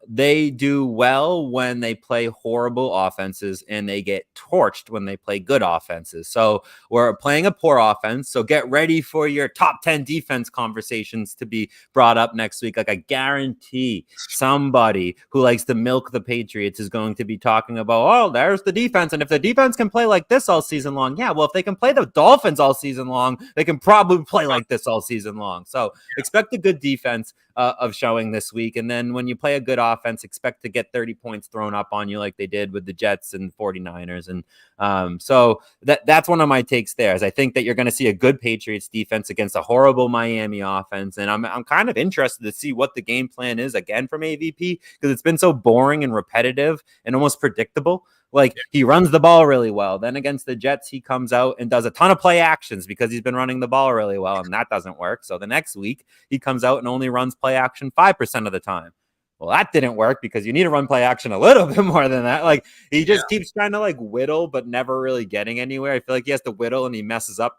They do well when they play horrible offenses, and they get torched when they play good offenses. So we're playing a poor offense. So get ready for your top 10 defense conversations to be brought up next week. Like I guarantee somebody who likes to milk the Patriots is going to be talking about, oh, there's the defense. And if the defense can play like this all season long, yeah, well, if they can play the Dolphins all season long, they can probably play like this all season long. So expect a good defense of showing this week. And then when you play a good offense, expect to get 30 points thrown up on you like they did with the Jets and 49ers. And so that's one of my takes there, is I think that you're going to see a good Patriots defense against a horrible Miami offense. And I'm kind of interested to see what the game plan is again from AVP, because it's been so boring and repetitive and almost predictable. Like he runs the ball really well. Then against the Jets, he comes out and does a ton of play actions because he's been running the ball really well, and that doesn't work. So the next week he comes out and only runs play action 5% of the time. Well, that didn't work because you need to run play action a little bit more than that. Like he just keeps trying to like whittle, but never really getting anywhere. I feel like he has to whittle and he messes up,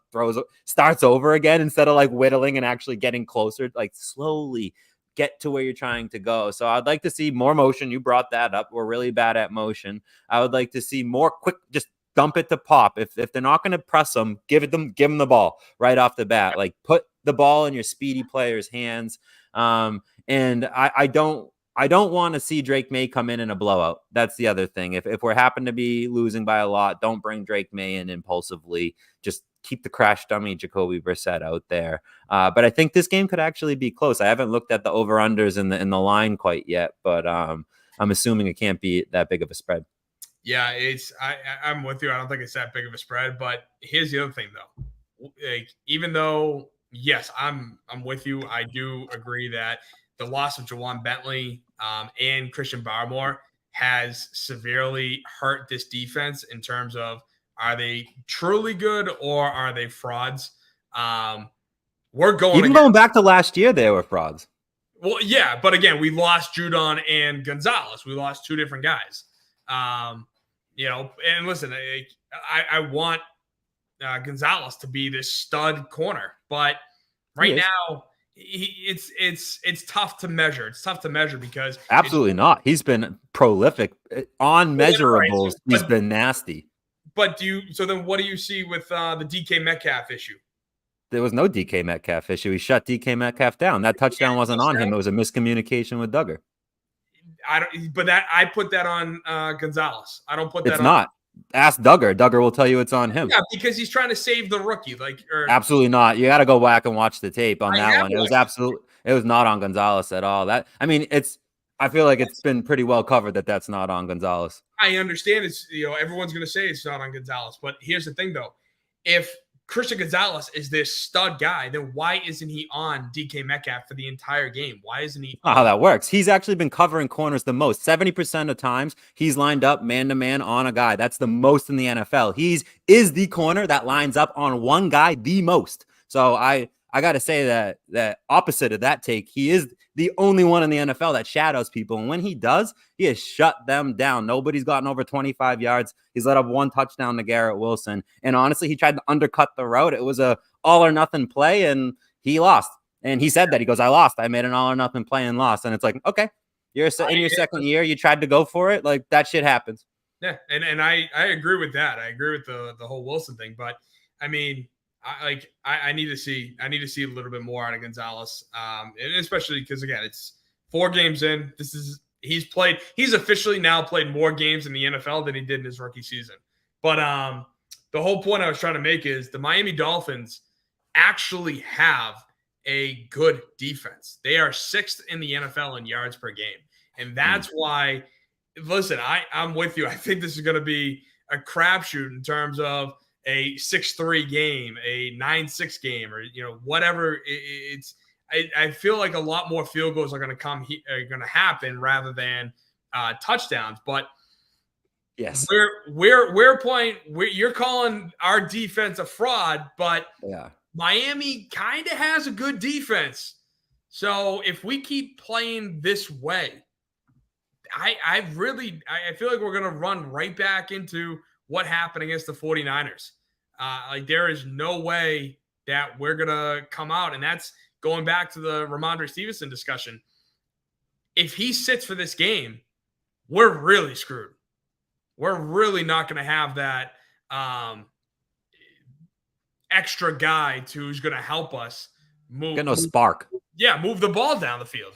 starts over again instead of like whittling and actually getting closer, like slowly get to where you're trying to go. So I'd like to see more motion. You brought that up. We're really bad at motion. I would like to see more quick, just dump it to Pop. If they're not going to press them, give them the ball right off the bat. Like put the ball in your speedy players' hands. And I don't want to see Drake May come in a blowout. That's the other thing. If we're happen to be losing by a lot, don't bring Drake May in impulsively. Just keep the crash dummy Jacoby Brissett out there. But I think this game could actually be close. I haven't looked at the over-unders in the line quite yet, but I'm assuming it can't be that big of a spread.
Yeah, I'm with you. I don't think it's that big of a spread. But here's the other thing, though. Like, even though, yes, I'm with you. I do agree that the loss of Jawan Bentley and Christian Barmore has severely hurt this defense in terms of, are they truly good or are they frauds? We're going
back to last year, they were frauds.
Well, yeah, but again, we lost Judon and Gonzalez. We lost two different guys. And listen, I want Gonzalez to be this stud corner, but right now it's tough to measure. It's tough to measure because
absolutely not. He's been prolific on measurables. He's been nasty.
But so then what do you see with the DK Metcalf issue?
There was no DK Metcalf issue. He shut DK Metcalf down. That touchdown wasn't on him. It was a miscommunication with Duggar.
I put that on Gonzalez. I don't put that. It's
not. Ask Duggar. Duggar will tell you it's on him.
Yeah, because he's trying to save the rookie.
Absolutely not. You got to go back and watch the tape on that one. It was not on Gonzalez at all. I feel like it's been pretty well covered that that's not on Gonzalez.
I understand everyone's going to say it's not on Gonzalez, but here's the thing though. If Christian Gonzalez is this stud guy, then why isn't he on DK Metcalf for the entire game? Why isn't he?
Not how that works. He's actually been covering corners the most. 70% of times he's lined up man-to-man on a guy. That's the most in the NFL. Is the corner that lines up on one guy the most. So I got to say that opposite of that take, he is the only one in the NFL that shadows people. And when he does, he has shut them down. Nobody's gotten over 25 yards. He's let up one touchdown to Garrett Wilson. And honestly, he tried to undercut the route. It was a all or nothing play, and he lost. And he said that. He goes, I lost. I made an all or nothing play and lost. And it's like, okay, you're in your second year. You tried to go for it. Like, that shit happens.
Yeah, and I agree with that. I agree with the whole Wilson thing. But, I mean, I need to see a little bit more out of Gonzalez, and especially because again, it's 4 games in. He's officially now played more games in the NFL than he did in his rookie season. But the whole point I was trying to make is the Miami Dolphins actually have a good defense. They are 6th in the NFL in yards per game, and that's why. Listen, I'm with you. I think this is going to be a crapshoot in terms of a 6-3 game, a 9-6 game, or whatever. I feel like a lot more field goals are going to happen rather than touchdowns. But
yes,
we're playing. You're calling our defense a fraud, but Miami kind of has a good defense. So if we keep playing this way, I feel like we're going to run right back into what happened against the 49ers. There is no way that we're going to come out. And that's going back to the Ramondre Stevenson discussion. If he sits for this game, we're really screwed. We're really not going to have that extra guy who's going to help us move.
Got no spark.
Yeah, move the ball down the field,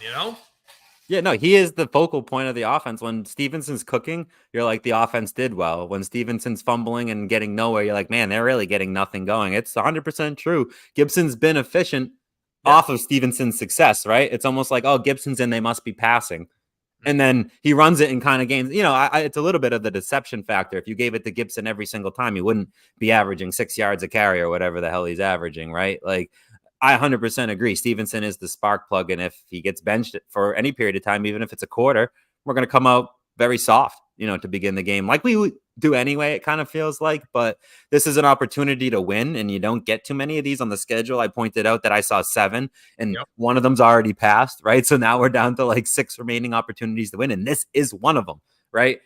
Yeah, no, he is the focal point of the offense. When Stevenson's cooking, you're like, the offense did well. When Stevenson's fumbling and getting nowhere, you're like, man, they're really getting nothing going. It's 100% true. Gibson's been efficient off of Stevenson's success, right? It's almost like, oh, Gibson's in, they must be passing. And then he runs it in kind of games. It's a little bit of the deception factor. If you gave it to Gibson every single time, he wouldn't be averaging 6 yards a carry or whatever the hell he's averaging, right? Like, I 100% agree. Stevenson is the spark plug, and if he gets benched for any period of time, even if it's a quarter, we're going to come out very soft. to begin the game, like we would do anyway, it kind of feels like. But this is an opportunity to win, and you don't get too many of these on the schedule. I pointed out that I saw 7, and one of them's already passed, right? So now we're down to like 6 remaining opportunities to win, and this is one of them, right?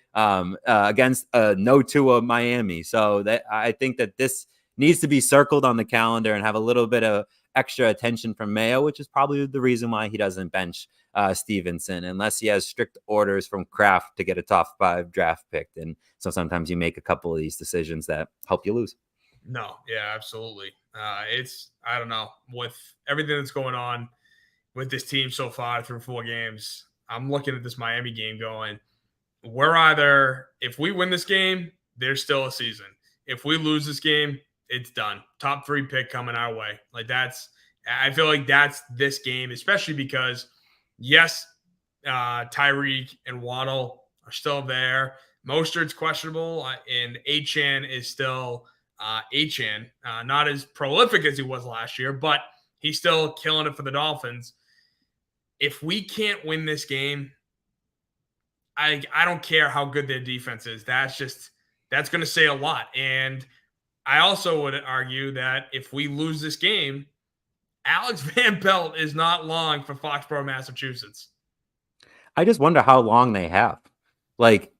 Against no Tua Miami. So that I think that this needs to be circled on the calendar and have a little bit of extra attention from Mayo, which is probably the reason why he doesn't bench Stevenson, unless he has strict orders from Kraft to get a top 5 draft pick. And so sometimes you make a couple of these decisions that help you lose.
No, yeah, absolutely. I don't know, with everything that's going on with this team so far through 4 games, I'm looking at this Miami game going, we're either, if we win this game, there's still a season. If we lose this game, it's done. Top 3 pick coming our way. Like I feel like that's this game, especially because yes, Tyreek and Waddle are still there. Mostert's questionable, and Achane is still Achane. Not as prolific as he was last year, but he's still killing it for the Dolphins. If we can't win this game, I don't care how good their defense is. That's going to say a lot. And I also would argue that if we lose this game, Alex Van Pelt is not long for Foxborough, Massachusetts.
I just wonder how long they have. Like,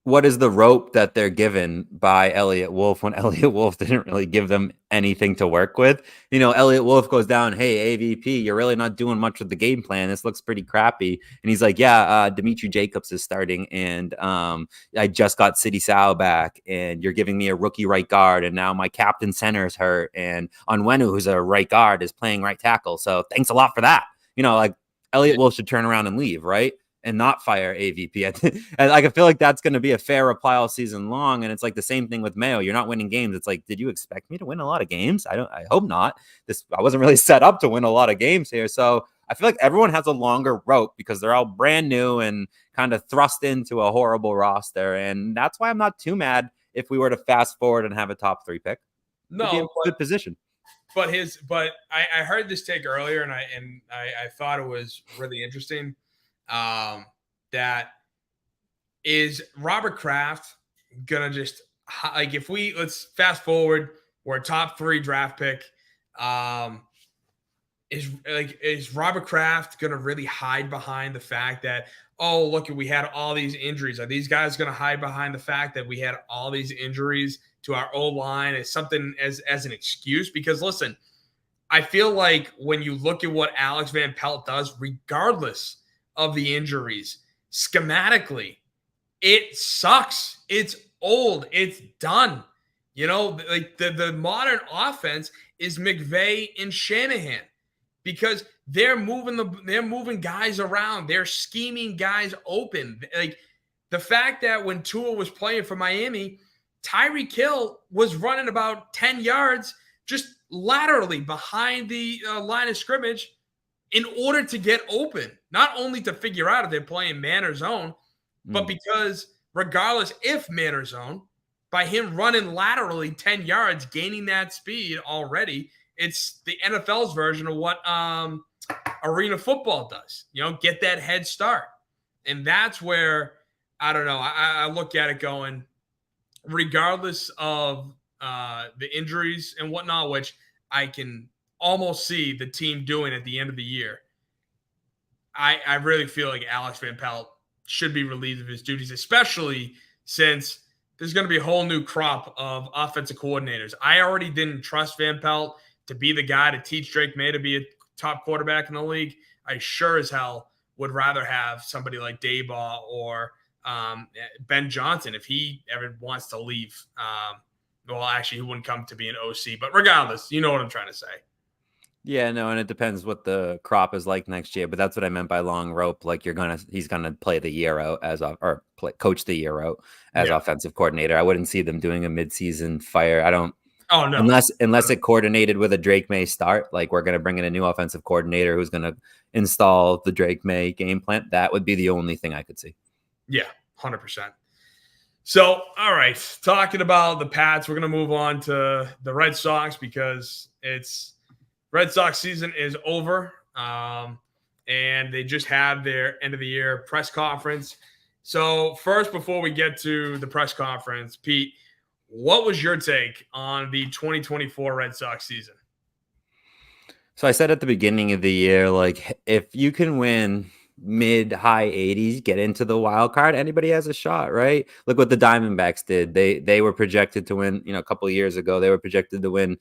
what is the rope that they're given by Elliott Wolf when Elliott Wolf didn't really give them anything to work with? Elliott Wolf goes down, hey, AVP, you're really not doing much with the game plan. This looks pretty crappy. And he's like, yeah, Dimitri Jacobs is starting, and I just got City Sal back, and you're giving me a rookie right guard, and now my captain center is hurt, and Onwenu, who's a right guard, is playing right tackle. So thanks a lot for that. Like Elliott Wolf should turn around and leave, right? And not fire AVP. And I feel like that's going to be a fair reply all season long. And it's like the same thing with Mayo. You're not winning games. It's like, did you expect me to win a lot of games? I hope not. I wasn't really set up to win a lot of games here. So I feel like everyone has a longer rope because they're all brand new and kind of thrust into a horrible roster. And that's why I'm not too mad if we were to fast forward and have a top 3 pick.
No,
good position.
But I heard this take earlier, and I thought it was really interesting. That is Robert Kraft gonna just like, if let's fast forward, we're a top 3 draft pick. Is Robert Kraft gonna really hide behind the fact that, oh, look, we had all these injuries? Are these guys gonna hide behind the fact that we had all these injuries to our O-line as something as an excuse? Because listen, I feel like when you look at what Alex Van Pelt does, regardless of the injuries, schematically, it sucks. It's old. It's done. Like the modern offense is McVay and Shanahan, because they're moving guys around. They're scheming guys open. Like the fact that when Tua was playing for Miami, Tyreek Hill was running about 10 yards just laterally behind the line of scrimmage in order to get open, not only to figure out if they're playing man or zone, but because regardless if man or zone, by him running laterally 10 yards, gaining that speed already, it's the NFL's version of what arena football does. Get that head start. And that's where, I don't know, I look at it going, regardless of the injuries and whatnot, which I can almost see the team doing at the end of the year, I really feel like Alex Van Pelt should be relieved of his duties, especially since there's going to be a whole new crop of offensive coordinators. I already didn't trust Van Pelt to be the guy to teach Drake May to be a top quarterback in the league. I sure as hell would rather have somebody like Daboll or Ben Johnson if he ever wants to leave. Well, actually, he wouldn't come to be an OC, but regardless, you know what I'm trying to say.
Yeah, no, and it depends what the crop is like next year, but that's what I meant by long rope. Like he's gonna play the year out coach the year out as offensive coordinator. I wouldn't see them doing a midseason fire. I don't.
Oh no,
unless it coordinated with a Drake May start, like we're gonna bring in a new offensive coordinator who's gonna install the Drake May game plan. That would be the only thing I could see.
Yeah, 100%. So, all right, talking about the Pats, we're gonna move on to the Red Sox because Red Sox season is over, and they just had their end of the year press conference. So first, before we get to the press conference, Pete, what was your take on the 2024 Red Sox season?
So I said at the beginning of the year, like, if you can win mid-high 80s, get into the wild card, anybody has a shot, right? Look what the Diamondbacks did. They were projected to win, a couple of years ago. They were projected to win,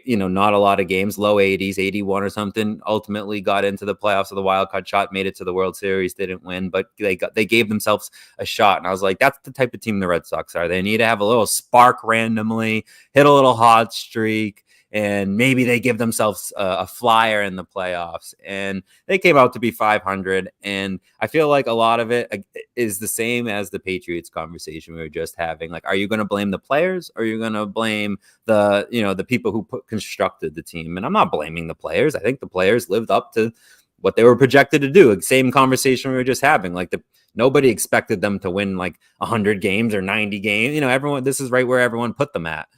not a lot of games, low 80s, 81 or something. Ultimately got into the playoffs of the wild card shot, made it to the World Series, didn't win, but they gave themselves a shot. And I was like, that's the type of team the Red Sox are. They need to have a little spark randomly, hit a little hot streak, and maybe they give themselves a flyer in the playoffs. And they came out to be 500. And I feel like a lot of it is the same as the Patriots conversation we were just having. Like, are you going to blame the players, or are you going to blame the people who constructed the team? And I'm not blaming the players. I think the players lived up to what they were projected to do. Same conversation we were just having. Like, nobody expected them to win like 100 games or 90 games. Everyone, this is right where everyone put them at.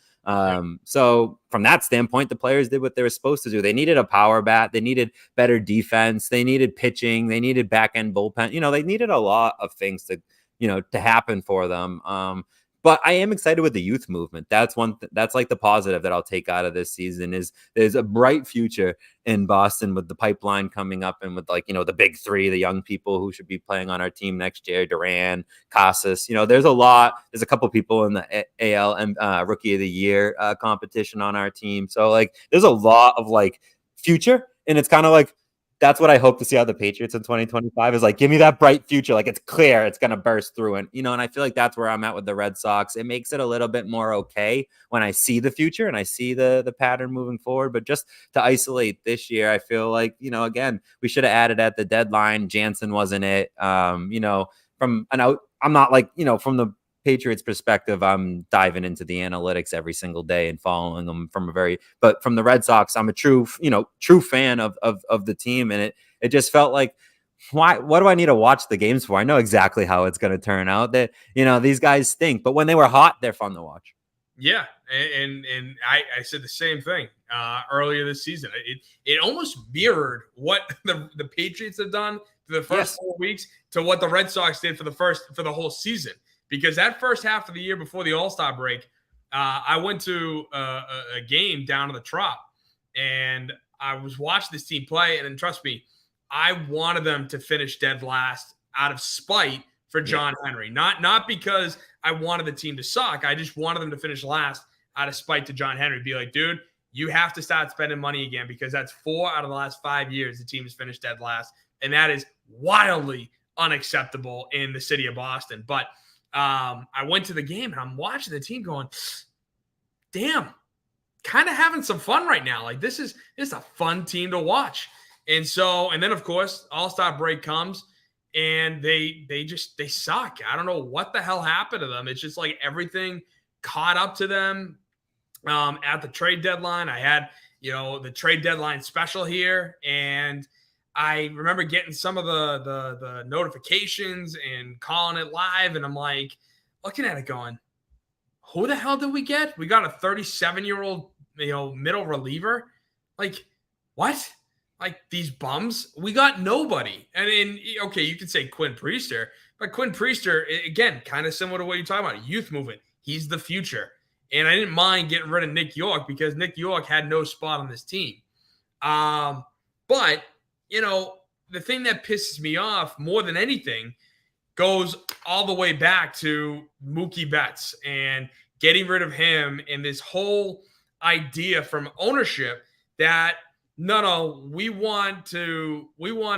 So from that standpoint, the players did what they were supposed to do. They needed a power bat. They needed better defense. They needed pitching. They needed back end bullpen. They needed a lot of things to happen for them. But I am excited with the youth movement. That's that's like the positive that I'll take out of this season is there's a bright future in Boston with the pipeline coming up, and with the big three, the young people who should be playing on our team next year, Duran, Casas. There's a couple people in the AL and Rookie of the Year competition on our team. So there's a lot of future, and it's kind of that's what I hope to see out of the Patriots in 2025 is give me that bright future. It's clear it's going to burst through. And, and I feel like that's where I'm at with the Red Sox. It makes it a little bit more okay when I see the future and I see the pattern moving forward. But just to isolate this year, I feel like, again, we should have added at the deadline. Jansen wasn't it. I'm not from the Patriots perspective, I'm diving into the analytics every single day and following them but from the Red Sox, I'm a true fan of the team. And it just felt like, what do I need to watch the games for? I know exactly how it's going to turn out. That, these guys stink, but when they were hot, they're fun to watch.
Yeah. And I said the same thing earlier this season. It almost mirrored what the Patriots have done for the first 4 weeks to what the Red Sox did for the whole season. Because that first half of the year before the All-Star break, I went to a game down in the Trop, and I was watching this team play. And then, trust me, I wanted them to finish dead last out of spite for John Henry. Not because I wanted the team to suck. I just wanted them to finish last out of spite to John Henry. Be like, dude, you have to start spending money again, because that's 4 out of the last 5 years the team has finished dead last. And that is wildly unacceptable in the city of Boston. But I went to the game and I'm watching the team going, damn, kind of having some fun right now. This is a fun team to watch. And then of course, All-Star break comes and they suck. I don't know what the hell happened to them. It's just everything caught up to them at the trade deadline. I had, the trade deadline special here, and I remember getting some of the notifications and calling it live, and I'm looking at it going, who the hell did we get? We got a 37-year-old, middle reliever. What? These bums? We got nobody. And okay, you could say Quinn Priester, but Quinn Priester, again, kind of similar to what you're talking about, youth movement. He's the future. And I didn't mind getting rid of Nick York because Nick York had no spot on this team. But the thing that pisses me off more than anything goes all the way back to Mookie Betts and getting rid of him, and this whole idea from ownership that no, we want to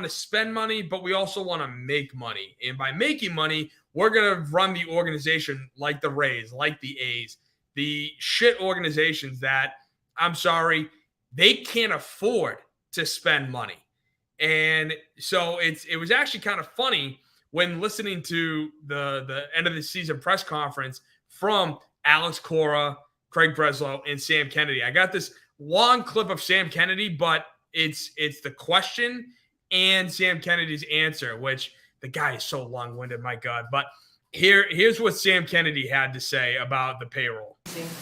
spend money, but we also want to make money. And by making money, we're going to run the organization like the Rays, like the A's, the shit organizations that, I'm sorry, they can't afford to spend money. And so it was actually kind of funny when listening to the end of the season press conference from Alex Cora, Craig Breslow, and Sam Kennedy. I got this long clip of Sam Kennedy, but it's the question and Sam Kennedy's answer, which the guy is so long-winded, my God. But here's what Sam Kennedy had to say about the payroll.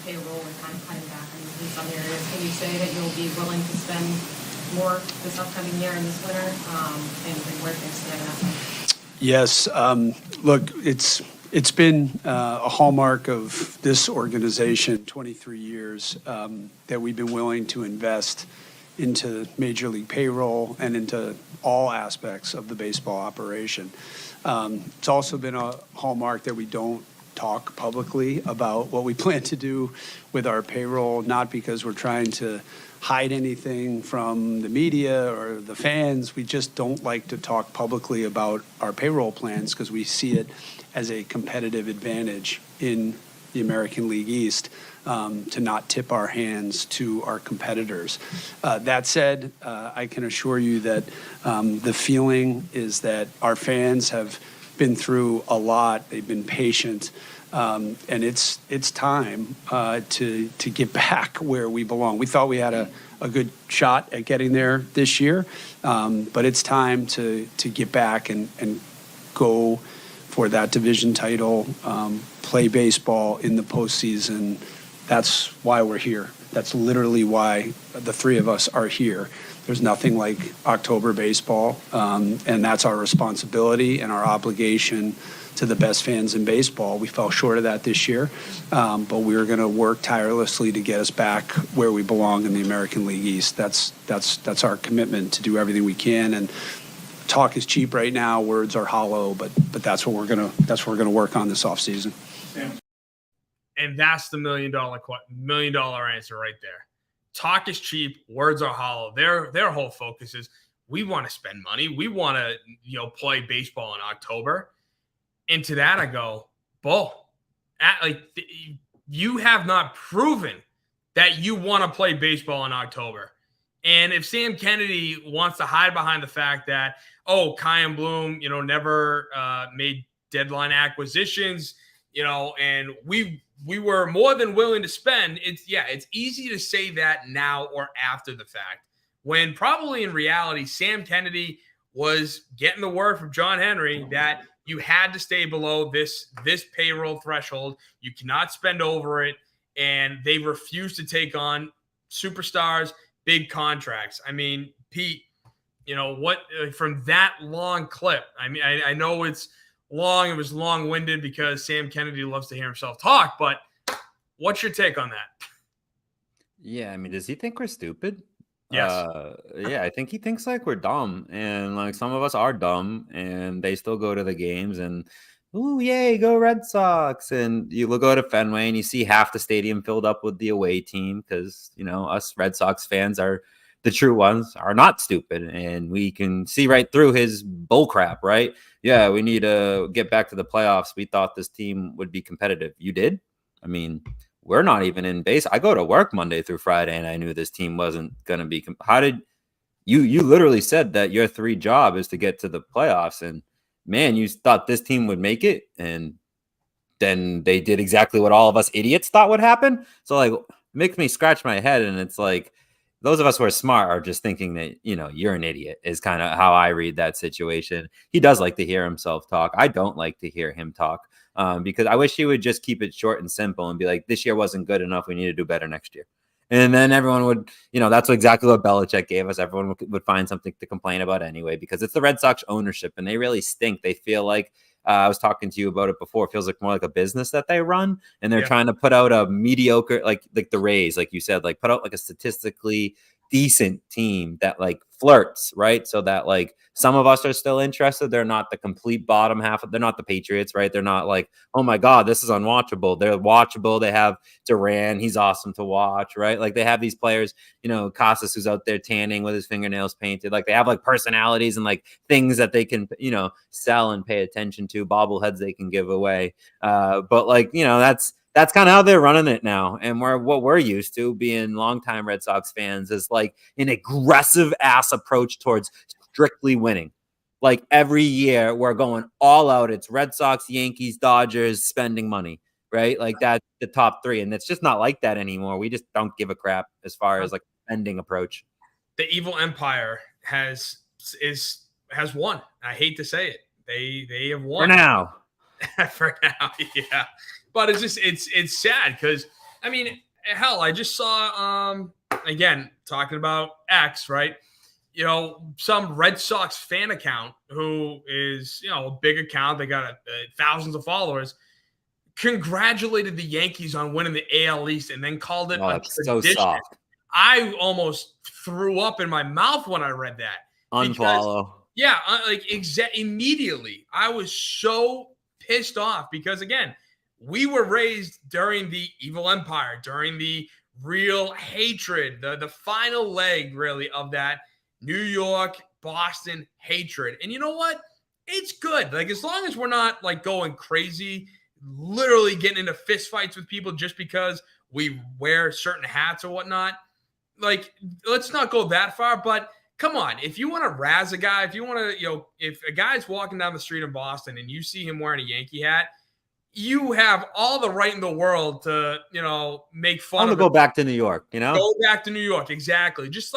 Payroll and kind of cutting back in some areas. Can you say that you'll be willing to spend more this upcoming year and this winter, and where things stand at that time?
Yes. Look, it's been a hallmark of this organization, 23 years, that we've been willing to invest into Major League payroll and into all aspects of the baseball operation. It's also been a hallmark that we don't talk publicly about what we plan to do with our payroll, not because we're trying to hide anything from the media or the fans. We just don't like to talk publicly about our payroll plans because we see it as a competitive advantage in the American League East, to not tip our hands to our competitors. That said, I can assure you that the feeling is that our fans have been through a lot. They've been patient. And it's time to get back where we belong. We thought we had a good shot at getting there this year, but it's time to get back and go for that division title, play baseball in the postseason. That's why we're here. That's literally why the three of us are here. There's nothing like October baseball, and that's our responsibility and our obligation to the best fans in baseball. We fell short of that this year, but we're going to work tirelessly to get us back where we belong in the American League East. That's our commitment, to do everything we can. And talk is cheap right now. Words are hollow, but that's what we're gonna work on this offseason.
And that's the $1 million answer right there. Talk is cheap. Words are hollow. Their whole focus is, we want to spend money. We want to play baseball in October. And to that I go, Bull, you have not proven that you want to play baseball in October. And if Sam Kennedy wants to hide behind the fact that, Chaim Bloom, never made deadline acquisitions, and we were more than willing to spend, it's easy to say that now or after the fact, when probably in reality, Sam Kennedy was getting the word from John Henry that you had to stay below this payroll threshold. You cannot spend over it. And they refused to take on superstars, big contracts. I mean, Pete, what from that long clip? I mean, I know it's long. It was long-winded because Sam Kennedy loves to hear himself talk. But what's your take on that?
Yeah, I mean, does he think we're stupid?
Yes.
Yeah, I think he thinks like we're dumb, and like some of us are dumb, and they still go to the games and, ooh, yay, go Red Sox. And you go to Fenway and you see half the stadium filled up with the away team because, us Red Sox fans are the true ones, are not stupid. And we can see right through his bullcrap, right? Yeah, we need to get back to the playoffs. We thought this team would be competitive. You did? I mean, we're not even in base. I go to work Monday through Friday, and I knew this team wasn't going to be. How did you literally said that your 3 job is to get to the playoffs, and man, you thought this team would make it, and then they did exactly what all of us idiots thought would happen. So like, it makes me scratch my head, and it's like, those of us who are smart are just thinking that, you're an idiot is kind of how I read that situation. He does like to hear himself talk. I don't like to hear him talk. Because I wish he would just keep it short and simple and be like, this year wasn't good enough. We need to do better next year. And then everyone would, that's exactly what Belichick gave us. Everyone would find something to complain about anyway, because it's the Red Sox ownership and they really stink. They feel like, I was talking to you about it before. It feels like more like a business that they run, and they're trying to put out a mediocre, like the Rays, like you said, like put out like a statistically decent team that like flirts, right? So that like some of us are still interested. They're not the complete bottom half. They're not the Patriots, right? They're not like, oh my God, this is unwatchable. They're watchable. They have Duran. He's awesome to watch, right? Like they have these players, Casas, who's out there tanning with his fingernails painted. Like they have like personalities and like things that they can, sell and pay attention to, bobbleheads they can give away. But like, that's kind of how they're running it now. And what we're used to being longtime Red Sox fans is like an aggressive ass approach towards strictly winning. Like every year we're going all out. It's Red Sox, Yankees, Dodgers, spending money, right? Like that's the top 3. And it's just not like that anymore. We just don't give a crap as far as like spending approach.
The evil empire has won. I hate to say it. They have won.
For now.
For now, yeah. But it's sad because, I mean, hell, I just saw, again, talking about X, right? some Red Sox fan account who is, a big account. They got thousands of followers. Congratulated the Yankees on winning the AL East and then called it a
it's so
tradition.
soft.
I almost threw up in my mouth when I read that.
Unfollow.
Yeah, immediately. I was so pissed off because, again, we were raised during the evil empire, during the real hatred, the final leg, really, of that New York, Boston hatred. And you know what? It's good. Like, as long as we're not, like, going crazy, literally getting into fistfights with people just because we wear certain hats or whatnot, like, let's not go that far. But come on, if you want to razz a guy, if you want to, if a guy's walking down the street in Boston and you see him wearing a Yankee hat, you have all the right in the world to, make fun of him.
Go back to New York,
Go back to New York, exactly. Just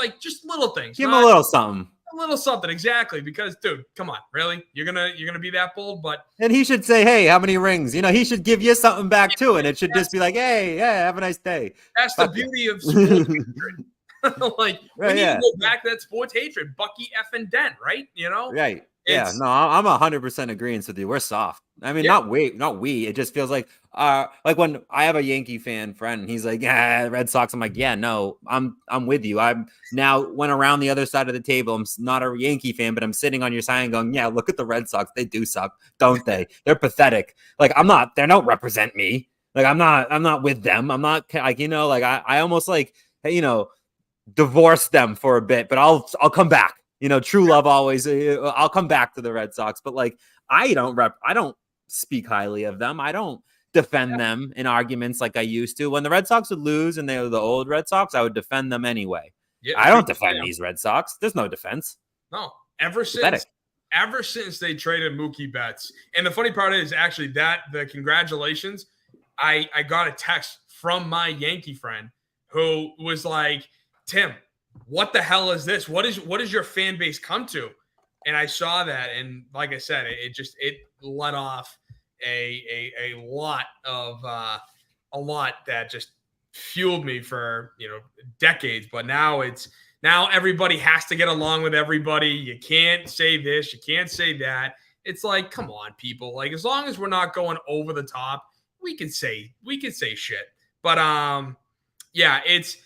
little things.
Give him a little something.
A little something, exactly. Because, dude, come on, really? You're gonna be that bold? But
and he should say, "Hey, how many rings?" He should give you something back too, and it should just be like, "Hey, yeah, have a nice day."
That's the beauty of sports hatred. We need to go back to that sports hatred. Bucky effing Dent, right?
Right. Yeah, no, I'm 100% agreeing with you. We're soft. I mean, not we. It just feels like when I have a Yankee fan friend, and he's like, "Yeah, Red Sox." I'm like, "Yeah, no, I'm with you." I'm now went around the other side of the table. I'm not a Yankee fan, but I'm sitting on your side and going, "Yeah, look at the Red Sox. They do suck, don't they? They're pathetic. Like I'm not. They don't represent me. Like I'm not with them. I'm not like I almost like divorce them for a bit, but I'll come back. True love always. I'll come back to the Red Sox, but like I don't speak highly of them. I don't defend them in arguments like I used to. When the Red Sox would lose and they were the old Red Sox, I would defend them anyway. Yeah, I don't defend these Red Sox. There's no defense.
No, ever since they traded Mookie Betts, and the funny part is actually that the congratulations. I got a text from my Yankee friend who was like, "Tim, what the hell is this? What is your fan base come to?" And I saw that, and like I said, it let off a lot that just fueled me for decades. But now everybody has to get along with everybody. You can't say this, you can't say that. It's like, come on, people. Like, as long as we're not going over the top, we can say shit. But yeah, it's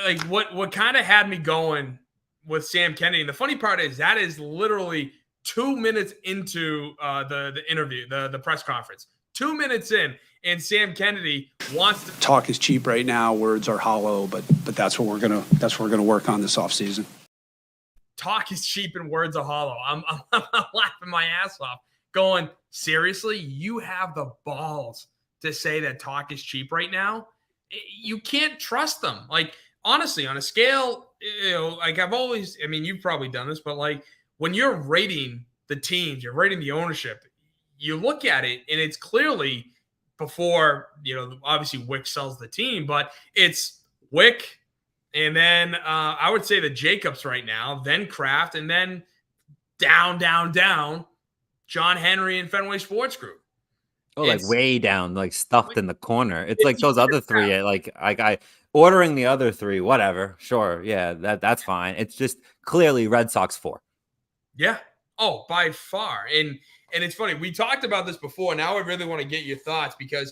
like what kind of had me going with Sam Kennedy. And the funny part is that is literally 2 minutes into the interview, the press conference. 2 minutes in, and Sam Kennedy wants to
talk is cheap right now. Words are hollow, but that's what we're gonna work on this offseason.
Talk is cheap and words are hollow. I'm laughing my ass off. Going, seriously, you have the balls to say that talk is cheap right now? You can't trust them. Like, honestly, on a scale, like you've probably done this, but like when you're rating the teams, you're rating the ownership, you look at it and it's clearly before, obviously Wick sells the team, but it's Wick and then I would say the Jacobs right now, then Kraft, and then down, John Henry and Fenway Sports Group.
Oh, like way down, like stuffed in the corner. It's like those other three, like I ordering the other three, whatever. Sure. Yeah, that's fine. It's just clearly Red Sox 4.
Yeah. Oh, by far. And it's funny. We talked about this before. Now I really want to get your thoughts because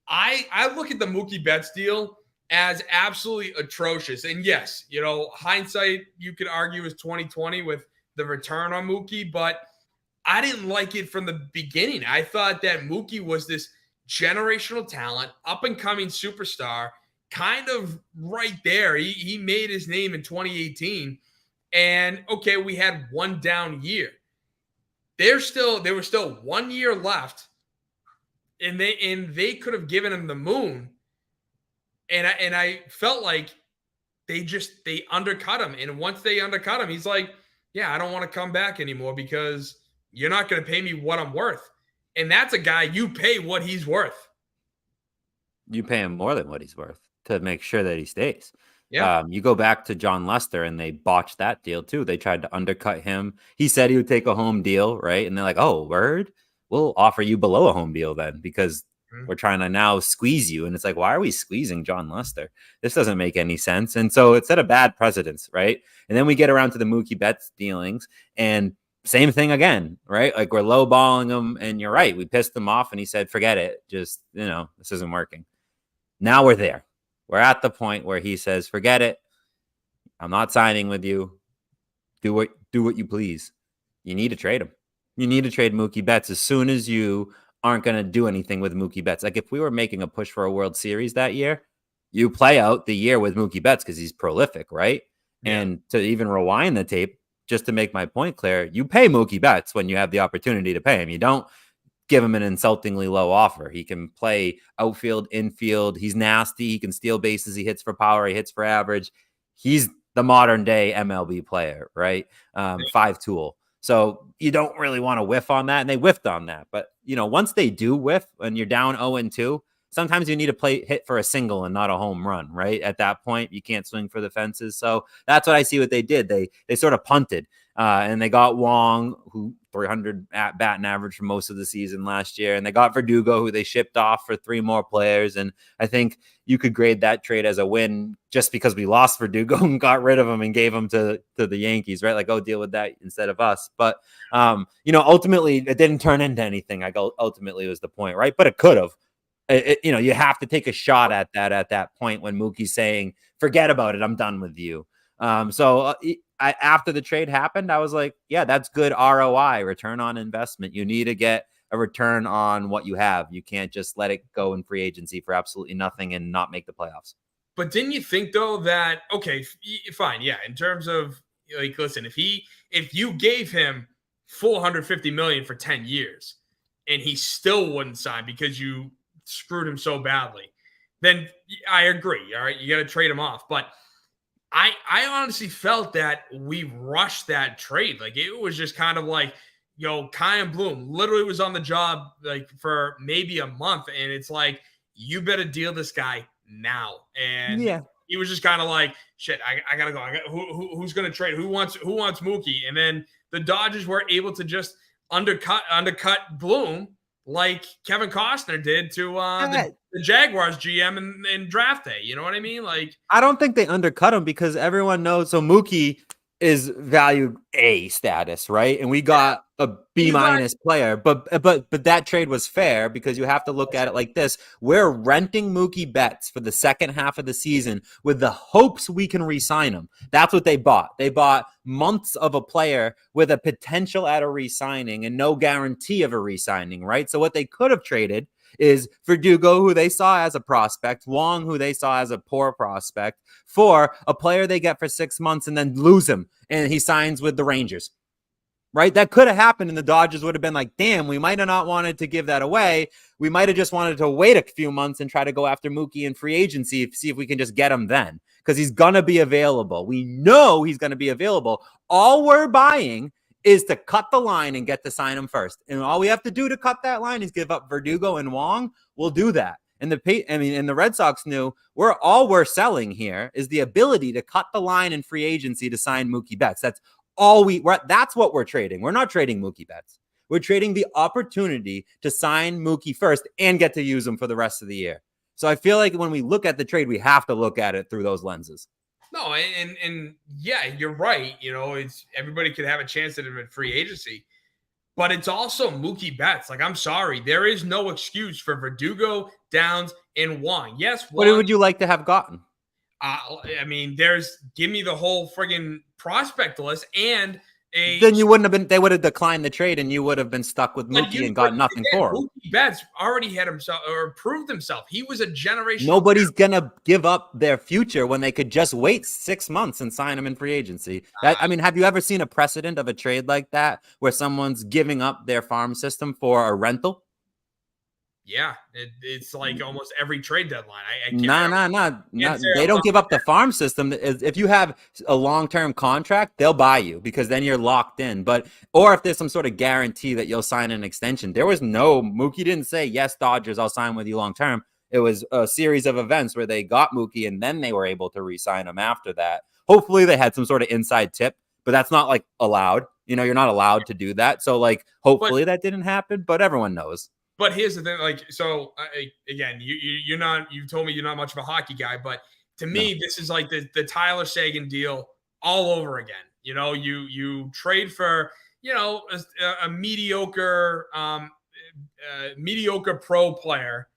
I look at the Mookie Betts deal as absolutely atrocious. And yes, hindsight, you could argue is 2020 with the return on Mookie, but I didn't like it from the beginning. I thought that Mookie was this generational talent, up-and-coming superstar, kind of right there. He made his name in 2018. And, okay, we had one down year. There was still 1 year left, and they could have given him the moon. And I felt like they undercut him. And once they undercut him, he's like, yeah, I don't want to come back anymore because – you're not going to pay me what I'm worth. And that's a guy you pay what he's worth.
You pay him more than what he's worth to make sure that he stays.
Yeah.
You go back to John Lester and they botched that deal too. They tried to undercut him. He said he would take a home deal, right? And they're like, oh, word? We'll offer you below a home deal then because we're trying to now squeeze you. And it's like, why are we squeezing John Lester? This doesn't make any sense. And so it set a bad precedence, right? And then we get around to the Mookie Betts dealings, and same thing again, right? Like, we're lowballing him, and you're right. We pissed him off, and he said, forget it. Just, this isn't working. Now we're there. We're at the point where he says, forget it. I'm not signing with you. Do what you please. You need to trade him. You need to trade Mookie Betts as soon as you aren't going to do anything with Mookie Betts. Like, if we were making a push for a World Series that year, you play out the year with Mookie Betts because he's prolific, right? Yeah. And to even rewind the tape, just to make my point clear, you pay Mookie Betts when you have the opportunity to pay him. You don't give him an insultingly low offer. He can play outfield, infield. He's nasty. He can steal bases. He hits for power. He hits for average. He's the modern day MLB player, right? 5-tool. So you don't really want to whiff on that. And they whiffed on that. But, once they do whiff and you're down 0-2, sometimes you need to hit for a single and not a home run, right? At that point, you can't swing for the fences. So that's what I see what they did. They sort of punted, and they got Wong, who 300 at batting average for most of the season last year. And they got Verdugo, who they shipped off for 3 more players. And I think you could grade that trade as a win just because we lost Verdugo and got rid of him and gave him to the Yankees, right? Like, deal with that instead of us. But, ultimately it didn't turn into anything. Ultimately was the point, right? But it could have. You have to take a shot at that point when Mookie's saying, forget about it. I'm done with you. After the trade happened, I was like, yeah, that's good ROI, return on investment. You need to get a return on what you have. You can't just let it go in free agency for absolutely nothing and not make the playoffs.
But didn't you think, though, that, okay, fine, yeah, in terms of, like, listen, if you gave him $450 million for 10 years and he still wouldn't sign because you screwed him so badly, then I agree. All right, you got to trade him off. But I honestly felt that we rushed that trade. Like, it was just kind of like, Chaim Bloom literally was on the job like for maybe a month, and it's like, you better deal this guy now. And
yeah,
he was just kind of like, shit, I gotta go. Who's gonna trade? Who wants Mookie? And then the Dodgers were able to just undercut Bloom like Kevin Costner did to the Jaguars GM in draft day. You know what I mean? Like,
I don't think they undercut him because everyone knows. So Mookie is valued A status, right? And we got a B- player, but that trade was fair because you have to look at it like this. We're renting Mookie Betts for the second half of the season with the hopes we can re-sign him. That's what they bought. They bought months of a player with a potential at a re-signing and no guarantee of a re-signing, right? So what they could have traded is Verdugo, who they saw as a prospect, Wong, who they saw as a poor prospect, for a player they get for 6 months and then lose him and he signs with the Rangers, right? That could have happened and the Dodgers would have been like, damn, we might have not wanted to give that away. We might have just wanted to wait a few months and try to go after Mookie in free agency, see if we can just get him then, because he's going to be available. We know he's going to be available. All we're buying is to cut the line and get to sign him first. And all we have to do to cut that line is give up Verdugo and Wong. We'll do that. And the Red Sox knew we're selling here is the ability to cut the line in free agency to sign Mookie Betts. That's all that's what we're trading. We're not trading Mookie Betts. We're trading the opportunity to sign Mookie first and get to use him for the rest of the year. So I feel like when we look at the trade, we have to look at it through those lenses.
No, and yeah, you're right. It's everybody could have a chance at him in free agency, but it's also Mookie Betts. Like, I'm sorry, there is no excuse for Verdugo, Downs, and Wong. Yes, Wong,
what would you like to have gotten?
Give me the whole friggin' prospect list and
then you wouldn't have been. They would have declined the trade, and you would have been stuck with Mookie and got nothing for him.
Mookie Betts already had himself or proved himself. He was a generation.
Nobody's gonna give up their future when they could just wait 6 months and sign him in free agency. Have you ever seen a precedent of a trade like that where someone's giving up their farm system for a rental?
Yeah, it's like almost every trade deadline.
They don't give up the farm system. If you have a long-term contract, they'll buy you because then you're locked in. Or if there's some sort of guarantee that you'll sign an extension, Mookie didn't say, yes, Dodgers, I'll sign with you long-term. It was a series of events where they got Mookie and then they were able to re-sign him after that. Hopefully they had some sort of inside tip, but that's not like allowed. You're not allowed to do that. So hopefully that didn't happen, but everyone knows.
But here's the thing, like, so again, you've told me you're not much of a hockey guy, but to me, this is like the Tyler Seguin deal all over again. You trade for, a mediocre pro player,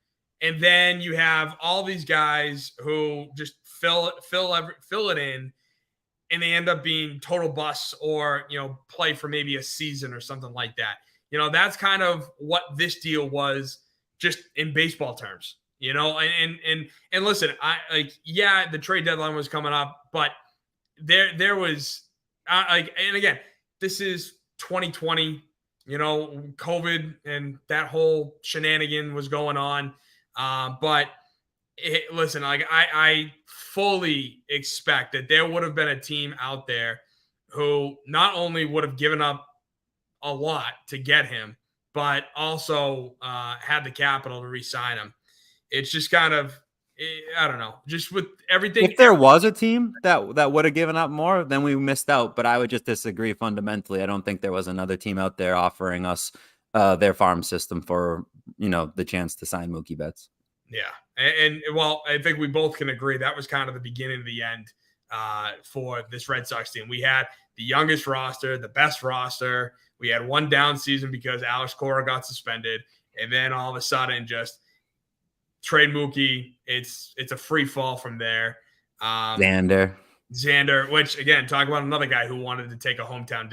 and then you have all these guys who just fill it in, and they end up being total busts or, play for maybe a season or something like that. That's kind of what this deal was, just in baseball terms, and listen, the trade deadline was coming up, but there was and again, this is 2020, COVID and that whole shenanigan was going on. But listen, I fully expect that there would have been a team out there who not only would have given up a lot to get him, but also had the capital to re-sign him. It's just kind of, I don't know, just with everything.
If there was a team that would have given up more, then we missed out. But I would just disagree fundamentally. I don't think there was another team out there offering us their farm system for, the chance to sign Mookie Betts.
Yeah. And well, I think we both can agree that was kind of the beginning of the end for this Red Sox team. We had the youngest roster, the best roster. We had one down season because Alex Cora got suspended. And then all of a sudden, just trade Mookie. It's a free fall from there.
Xander,
which, again, talk about another guy who wanted to take a hometown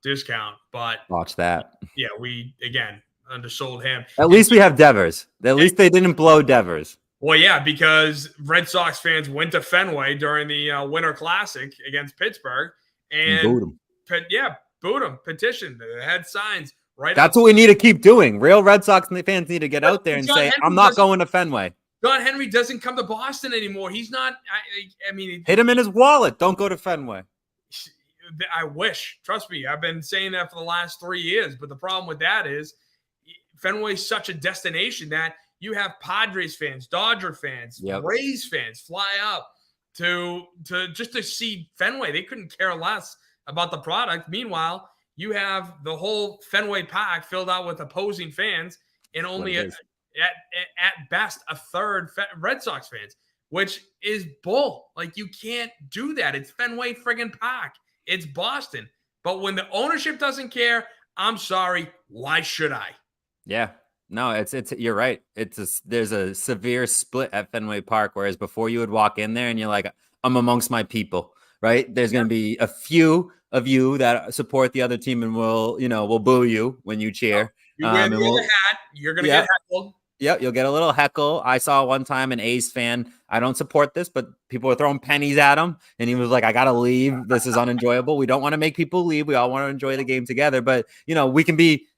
discount. But
watch that.
Yeah, we, again, undersold him.
At least we have Devers. At least they didn't blow Devers.
Well, yeah, because Red Sox fans went to Fenway during the Winter Classic against Pittsburgh and
booed him.
Booed him, petitioned, had signs. Right.
That's what we need to keep doing. Real Red Sox fans need to get out there and say, I'm not going to Fenway.
John Henry doesn't come to Boston anymore. He's not. I mean,
hit him in his wallet. Don't go to Fenway.
I wish. Trust me, I've been saying that for the last 3 years. But the problem with that is Fenway's such a destination that you have Padres fans, Dodger fans, Rays fans fly up to just to see Fenway. They couldn't care less about the product. Meanwhile, you have the whole Fenway Park filled out with opposing fans and only at best a third Red Sox fans, which is bull. Like, you can't do that. It's Fenway friggin' Park. It's Boston. But when the ownership doesn't care, I'm sorry. Why should I?
Yeah. No, it's you're right. There's a severe split at Fenway Park, whereas before you would walk in there and you're like, I'm amongst my people, right? There's going to be a few of you that support the other team and will boo you when you cheer.
You wear the other hat, you're going to get heckled.
Yep, you'll get a little heckle. I saw one time an A's fan. I don't support this, but people were throwing pennies at him, and he was like, I got to leave. This is unenjoyable. We don't want to make people leave. We all want to enjoy the game together, but,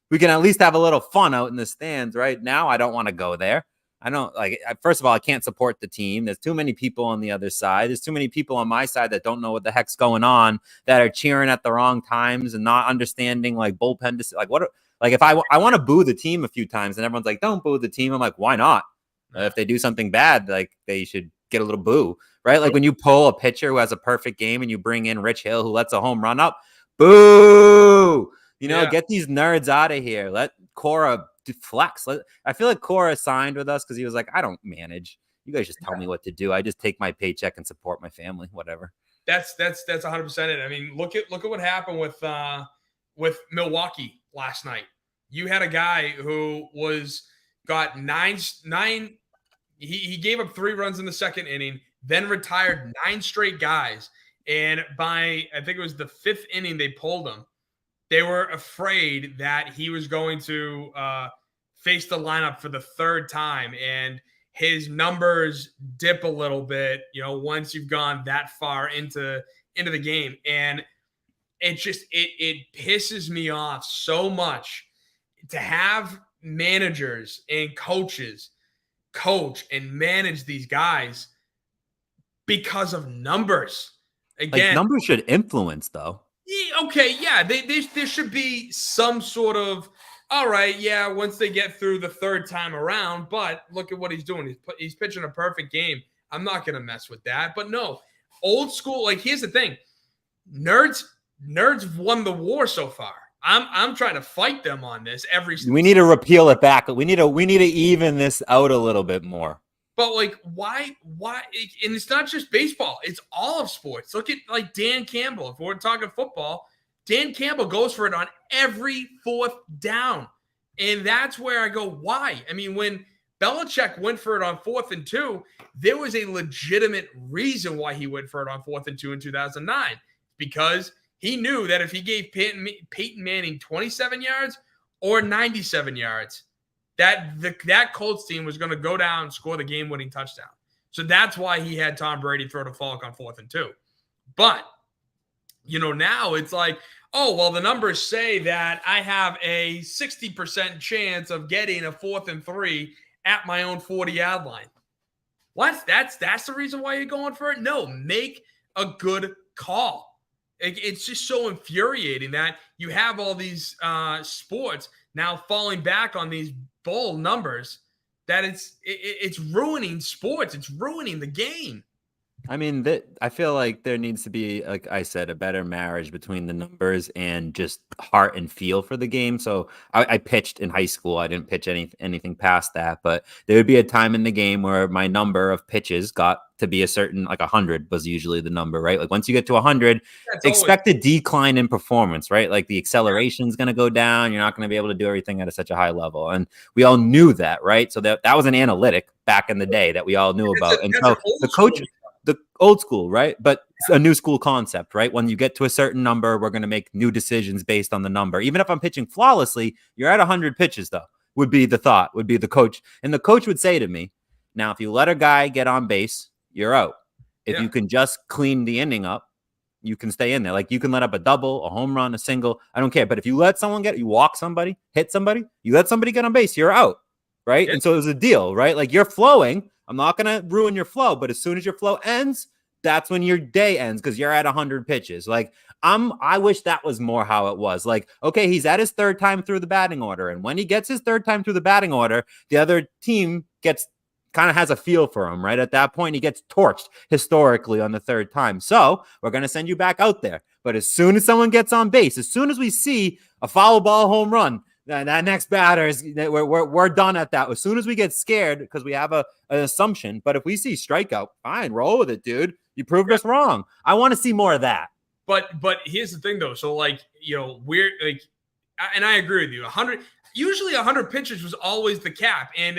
we can at least have a little fun out in the stands. Right now, I don't want to go there. I don't first of all, I can't support the team. There's too many people on the other side. There's too many people on my side that don't know what the heck's going on, that are cheering at the wrong times and not understanding bullpen. If I want to boo the team a few times and everyone's like, don't boo the team. I'm like, why not? If they do something bad, they should get a little boo, right? Like when you pull a pitcher who has a perfect game and you bring in Rich Hill, who lets a home run up, boo, get these nerds out of here. Let Cora flex. I feel like Cora signed with us because he was like, I don't manage. You guys just tell me what to do. I just take my paycheck and support my family, whatever.
That's 100% it. I mean, look at what happened with Milwaukee last night. You had a guy who got nine. He gave up 3 runs in the second inning, then retired 9 straight guys. And by, I think it was the 5th inning, they pulled him. They were afraid that he was going to face the lineup for the 3rd time, and his numbers dip a little bit, once you've gone that far into the game. And it just, it pisses me off so much to have managers and coaches coach and manage these guys because of numbers. Again,
numbers should influence, though.
Okay, yeah, there should be some sort of, all right, yeah, once they get through the 3rd time around, but look at what he's doing. He's pitching a perfect game. I'm not going to mess with that. But no, old school, here's the thing. Nerds won the war so far. I'm trying to fight them on this every.
We need to repeal it back. We need to even this out a little bit more.
But like, why? And it's not just baseball; it's all of sports. Look at like Dan Campbell. If we're talking football, Dan Campbell goes for it on every fourth down, and that's where I go, why? I mean, when Belichick went for it on 4th and 2, there was a legitimate reason why he went for it on 4th and 2 in 2009, because he knew that if he gave Peyton Manning 27 yards or 97 yards, that Colts team was going to go down and score the game-winning touchdown. So that's why he had Tom Brady throw to Falk on 4th and 2. But, now it's like, oh, well, the numbers say that I have a 60% chance of getting a 4th and 3 at my own 40-yard line. What? That's the reason why you're going for it? No, make a good call. It's just so infuriating that you have all these sports now falling back on these bold numbers, that it's ruining sports. It's ruining the game.
I mean, I feel like there needs to be, like I said, a better marriage between the numbers and just heart and feel for the game. So I pitched in high school. I didn't pitch anything past that, but there would be a time in the game where my number of pitches got to be a certain, like 100 was usually the number, right? Like once you get to 100, expect a decline in performance, right? Like the acceleration is going to go down. You're not going to be able to do everything at such a high level. And we all knew that, right? So that was an analytic back in the day that we all knew about. And so the coach... The old school, right? But a new school concept, right? When you get to a certain number, we're going to make new decisions based on the number. Even if I'm pitching flawlessly, you're at 100 pitches, though, would be the thought, would be the coach. And the coach would say to me, now, if you let a guy get on base, you're out. If you can just clean the inning up, you can stay in there. Like you can let up a double, a home run, a single. I don't care. But if you let someone you walk somebody, hit somebody, you let somebody get on base, you're out, right? And so it was a deal, right? Like you're flowing. I'm not going to ruin your flow, but as soon as your flow ends, that's when your day ends because you're at 100 pitches. Like I wish that was more how it was. Like, okay, he's at his 3rd time through the batting order. And when he gets his 3rd time through the batting order, the other team kind of has a feel for him, right? At that point, he gets torched historically on the 3rd time. So we're going to send you back out there. But as soon as someone gets on base, as soon as we see a foul ball home run, that next batter is we're done at that. As soon as we get scared because we have an assumption, but if we see strikeout, fine, roll with it, dude. You proved us wrong. I want to see more of that.
But here's the thing though. So we're like, and I agree with you. 100, usually 100 pitches was always the cap, and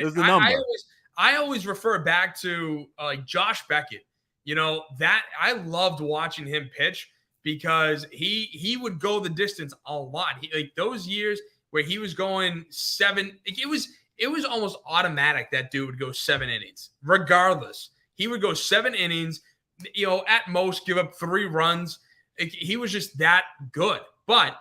I always refer back to like Josh Beckett. That I loved watching him pitch because he would go the distance a lot. Those years where he was going 7, it was almost automatic that dude would go 7 innings. Regardless, he would go 7 innings, at most give up 3 runs. He was just that good. But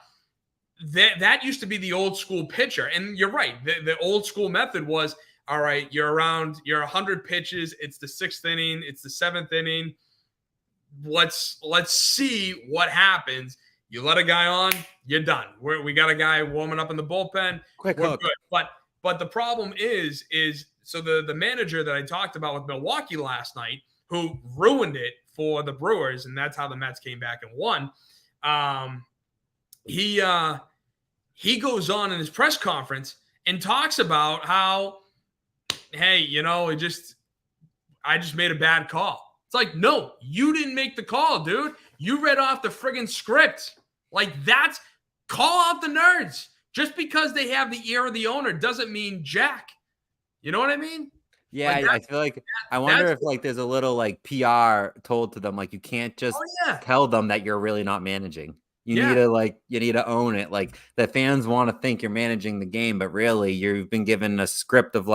that used to be the old school pitcher. And you're right. The old school method was, all right, you're 100 pitches. It's the 6th inning. It's the 7th inning. Let's see what happens. You let a guy on, you're done. We got a guy warming up in the bullpen.
Quick
we're
hook.
good. But the problem is so the manager that I talked about with Milwaukee last night, who ruined it for the Brewers, and that's how the Mets came back and won. He goes on in his press conference and talks about how, hey, I just made a bad call. It's like, no, you didn't make the call, dude. You read off the friggin' script. Call out the nerds. Just because they have the ear of the owner doesn't mean jack. You know what I mean?
Yeah, I feel like I wonder if there's a little PR told to them. Like you can't just tell them that you're really not managing. You need to own it. Like the fans want to think you're managing the game, but really you've been given a script of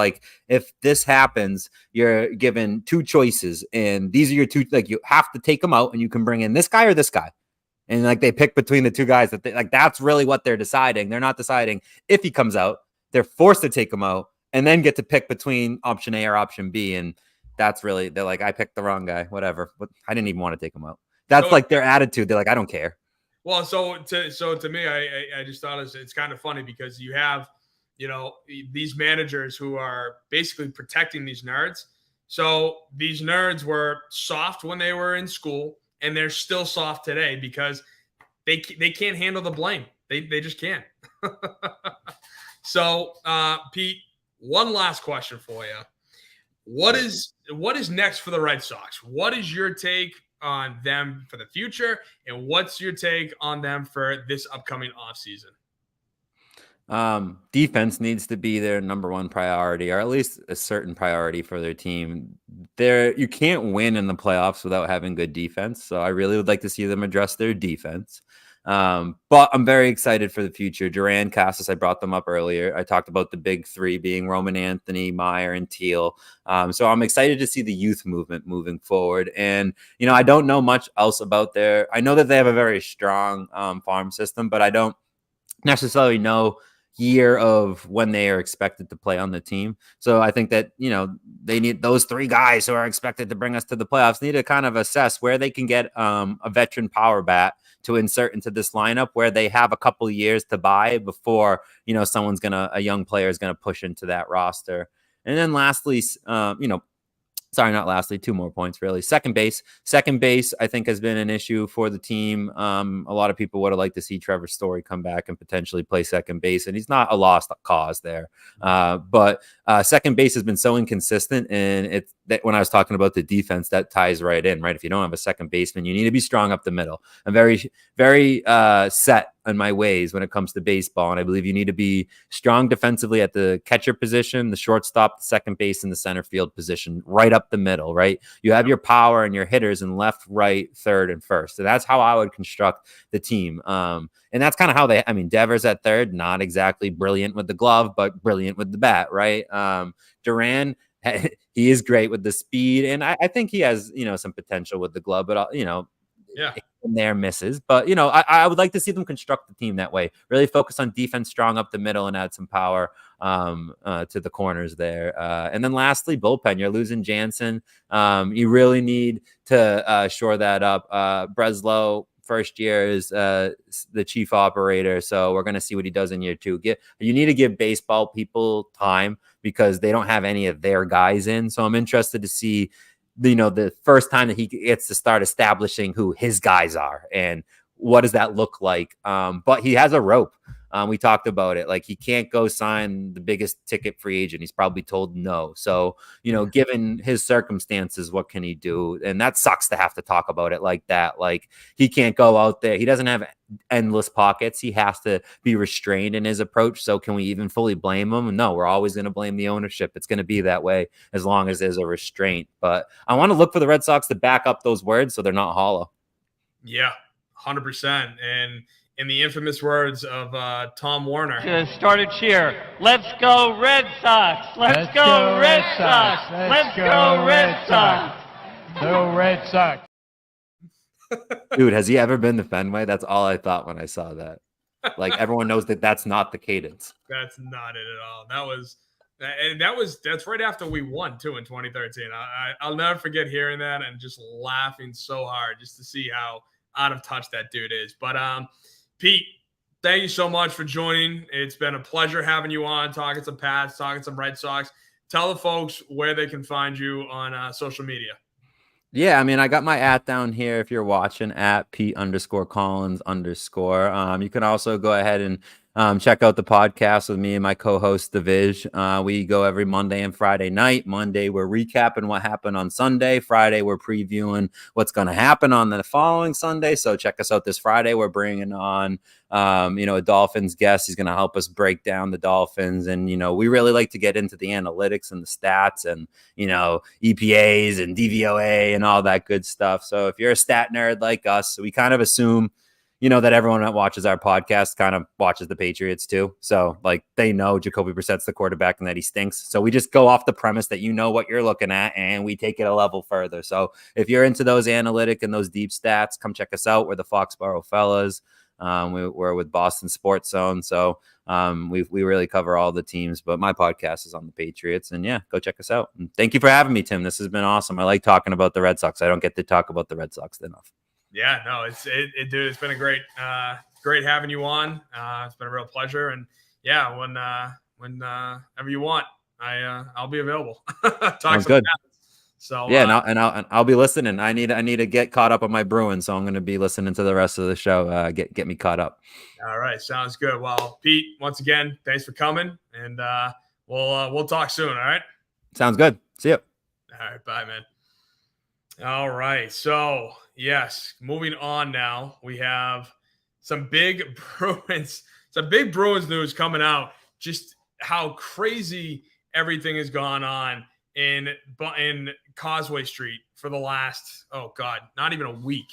if this happens, you're given 2 choices and these are your 2, you have to take them out and you can bring in this guy or this guy. And they pick between the 2 guys that's really what they're deciding. They're not deciding if he comes out, they're forced to take him out and then get to pick between option A or option B. And that's really, they're like, I picked the wrong guy, whatever. But I didn't even want to take him out. That's their attitude. They're like, I don't care.
Well, so to me, I just thought it's kind of funny because you have, these managers who are basically protecting these nerds. So these nerds were soft when they were in school, and they're still soft today because they can't handle the blame. They just can't. So, Pete, one last question for you. What is next for the Red Sox? What is your take on them for the future, and what's your take on them for this upcoming offseason?
Defense needs to be their number one priority, or at least a certain priority for their team. You can't win in the playoffs without having good defense. So I really would like to see them address their defense. But I'm very excited for the future. Duran, Casas, I brought them up earlier. I talked about the big three being Roman Anthony, Meyer, and Teal. So I'm excited to see the youth movement moving forward. And, I don't know much else about I know that they have a very strong farm system, but I don't necessarily know year of when they are expected to play on the team. So I think that, they need those three guys who are expected to bring us to the playoffs need to kind of assess where they can get a veteran power bat to insert into this lineup where they have a couple years to buy before, a young player is going to push into that roster. And then lastly, not lastly, 2 more points, really. Second base, I think, has been an issue for the team. A lot of people would have liked to see Trevor Story come back and potentially play second base, and he's not a lost cause there. But second base has been so inconsistent, and when I was talking about the defense, that ties right in, right? If you don't have a second baseman, you need to be strong up the middle. I'm very, very set in my ways when it comes to baseball, and I believe you need to be strong defensively at the catcher position, the shortstop, the second base, and the center field position, right up the middle, right? You have your power and your hitters in left, right, third, and first. So that's how I would construct the team. And that's kind of how Devers at third, not exactly brilliant with the glove, but brilliant with the bat, right? Duran, he is great with the speed, and I think he has, some potential with the glove, but there misses. But I would like to see them construct the team that way. Really focus on defense, strong up the middle, and add some power to the corners there. And then lastly, bullpen. You're losing Jansen. You really need to shore that up. Breslow, first year, is the chief operator, so we're going to see what he does in year 2. You need to give baseball people time because they don't have any of their guys in. So I'm interested to see the first time that he gets to start establishing who his guys are and what does that look like. But he has a rope. We talked about it. Like, he can't go sign the biggest ticket free agent. He's probably told no. So, given his circumstances, what can he do? And that sucks to have to talk about it like that. Like, he can't go out there. He doesn't have endless pockets. He has to be restrained in his approach. So can we even fully blame him? No, we're always going to blame the ownership. It's going to be that way as long as there's a restraint. But I want to look for the Red Sox to back up those words so they're not hollow.
Yeah, 100%. And in the infamous words of Tom Warner,
to start a cheer. Let's go Red Sox! Let's go Red Sox! Let's go Red Sox!
Go Red Sox!
Dude, has he ever been to Fenway? That's all I thought when I saw that. Like, everyone knows that that's not the cadence.
That's not it at all. That's right after we won too in 2013. I'll never forget hearing that and just laughing so hard just to see how out of touch that dude is. But Pete, thank you so much for joining. It's been a pleasure having you on, talking some Pats, talking some Red Sox. Tell the folks where they can find you on social media.
Yeah, I got my @ down here if you're watching, at Pete_Collins_. You can also go ahead and check out the podcast with me and my co-host, Divish. We go every Monday and Friday night. Monday, we're recapping what happened on Sunday. Friday, we're previewing what's going to happen on the following Sunday. So check us out this Friday. We're bringing on, a Dolphins guest. He's going to help us break down the Dolphins. And, we really like to get into the analytics and the stats and, EPAs and DVOA and all that good stuff. So if you're a stat nerd like us, we kind of assume that everyone that watches our podcast kind of watches the Patriots too. So they know Jacoby Brissett's the quarterback and that he stinks. So we just go off the premise that what you're looking at and we take it a level further. So if you're into those analytic and those deep stats, come check us out. We're the Foxborough Fellas. We're with Boston Sports Zone. So we really cover all the teams, but my podcast is on the Patriots. And yeah, go check us out. And thank you for having me, Tim. This has been awesome. I like talking about the Red Sox. I don't get to talk about the Red Sox enough.
Yeah, no, dude, it's been a great having you on. It's been a real pleasure, and yeah, whenever you want, I'll be available.
Sounds good.
So
Yeah, and I'll be listening. I need to get caught up on my Bruins, so I'm going to be listening to the rest of the show. Get me caught up.
all right, sounds good. Well, Pete, once again, thanks for coming, and we'll talk soon. All right.
Sounds good. See ya.
All right, bye, man. All right, so yes, moving on now. We have some big Bruins news coming out. Just how crazy everything has gone on in Causeway Street for the last, not even a week.